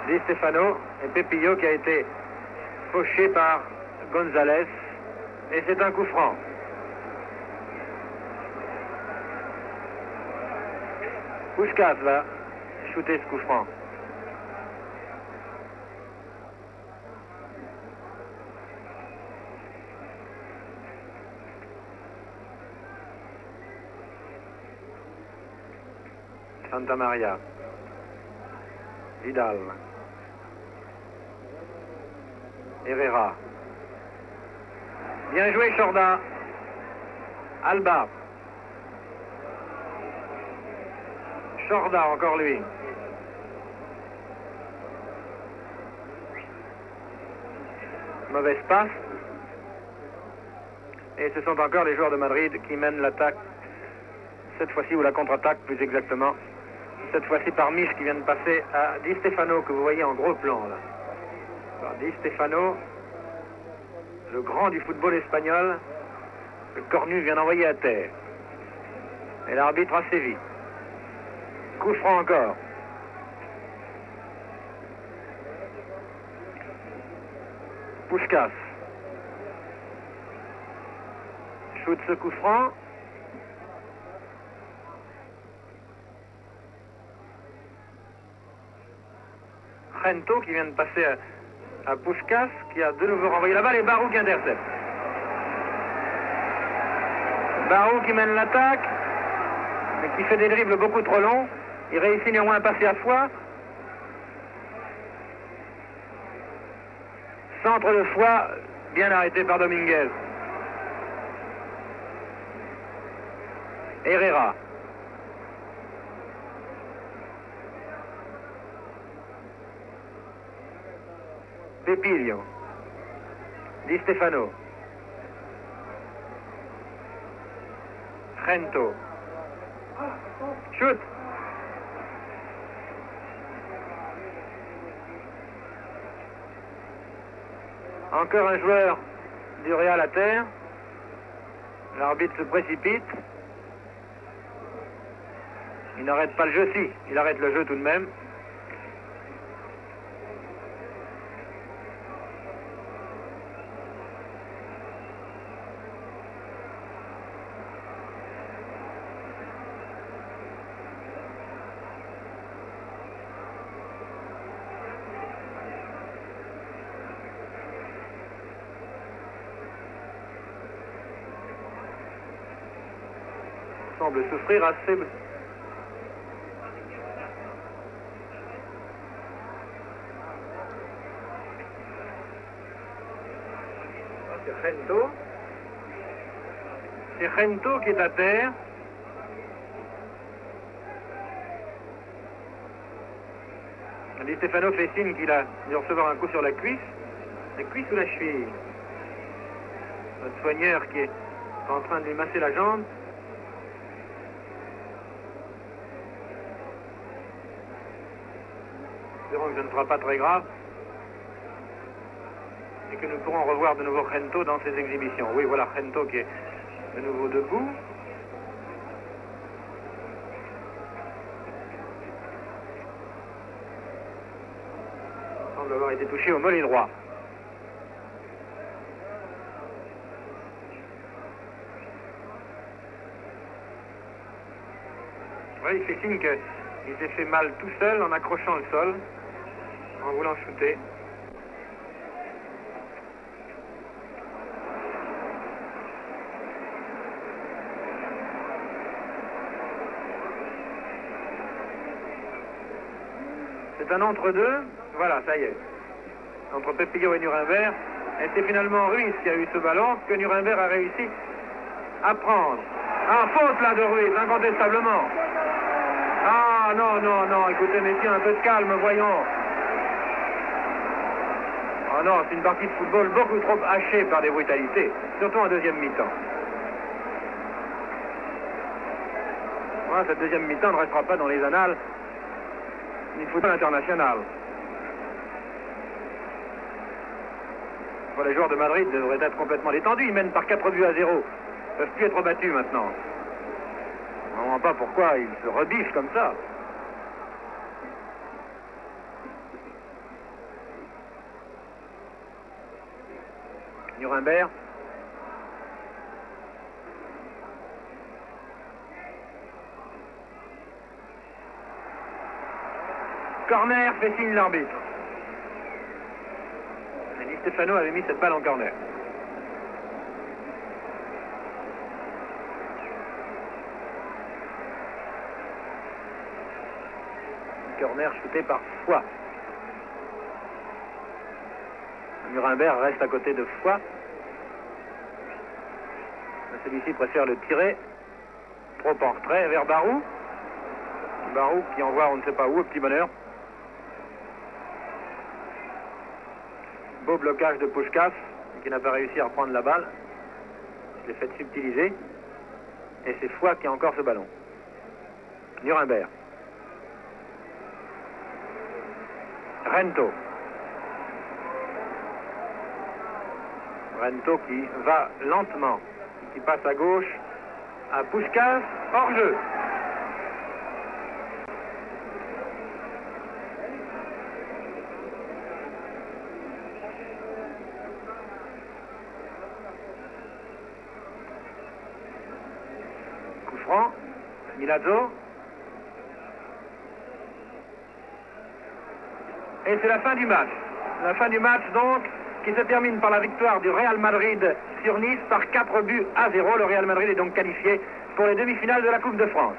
Di Stefano et Pepillo qui a été fauché par Gonzalez. Et c'est un coup franc. Puskás va shooter ce coup franc. Santa Maria. Vidal. Herrera. Bien joué, Chorda. Alba. Chorda, encore lui. Mauvaise passe. Et ce sont encore les joueurs de Madrid qui mènent l'attaque. Cette fois-ci, ou la contre-attaque plus exactement. Cette fois-ci par Mich qui vient de passer à Di Stefano que vous voyez en gros plan là. Alors, Di Stefano, le grand du football espagnol, le Cornu vient d'envoyer à terre. Et l'arbitre a sévi. Coup franc encore. Puskás. Shoot ce coup franc. Gento qui vient de passer à Puskás qui a de nouveau renvoyé la balle et Barou qui intercepte. Barou qui mène l'attaque mais qui fait des dribbles beaucoup trop longs. Il réussit néanmoins à passer à Foix. Centre de Foix, bien arrêté par Dominguez. Herrera. Pepillo. Di Stefano. Gento. Shoot. Encore un joueur du Real à terre. L'arbitre se précipite. Il n'arrête pas le jeu, si. Il arrête le jeu tout de même. Semble souffrir assez. C'est Gento. C'est Gento qui est à terre. Di Stefano fait signe qu'il a dû recevoir un coup sur la cuisse ou la cheville. Notre soigneur qui est en train de lui masser la jambe. Espérons que ce ne sera pas très grave et que nous pourrons revoir de nouveau Gento dans ses exhibitions. Oui, voilà Gento qui est de nouveau debout. Il semble avoir été touché au mollet droit. Oui, il fait signe qu'il s'est fait mal tout seul en accrochant le sol, en voulant shooter. C'est un entre-deux. Voilà, ça y est. Entre Pepillo et Nuremberg. Et c'est finalement Ruiz qui a eu ce ballon que Nuremberg a réussi à prendre. Ah, faute là de Ruiz, incontestablement. Ah, non, écoutez, messieurs, un peu de calme, voyons. Oh non, c'est une partie de football beaucoup trop hachée par des brutalités, surtout en deuxième mi-temps. Voilà, cette deuxième mi-temps ne restera pas dans les annales du football international. Les joueurs de Madrid devraient être complètement détendus. Ils mènent par 4 buts à 0. Ils ne peuvent plus être battus maintenant. On ne comprend pas pourquoi ils se rebiffent comme ça. Nuremberg. Corner, fait signe l'arbitre. Di Stefano avait mis cette balle en corner. Corner shooté par Foy. Nuremberg reste à côté de Foy. Celui-ci préfère le tirer. Trop en retrait vers Barou. Barou qui envoie on ne sait pas où, au petit bonheur. Beau blocage de Puskás, qui n'a pas réussi à reprendre la balle. Il est fait subtiliser. Et c'est Foy qui a encore ce ballon. Nuremberg. Rento. Rento qui va lentement, qui passe à gauche à Puskás, hors jeu. Coup franc, Milazzo. Et c'est la fin du match. La fin du match donc, qui se termine par la victoire du Real Madrid sur Nice par 4 buts à 0. Le Real Madrid est donc qualifié pour les demi-finales de la Coupe de France.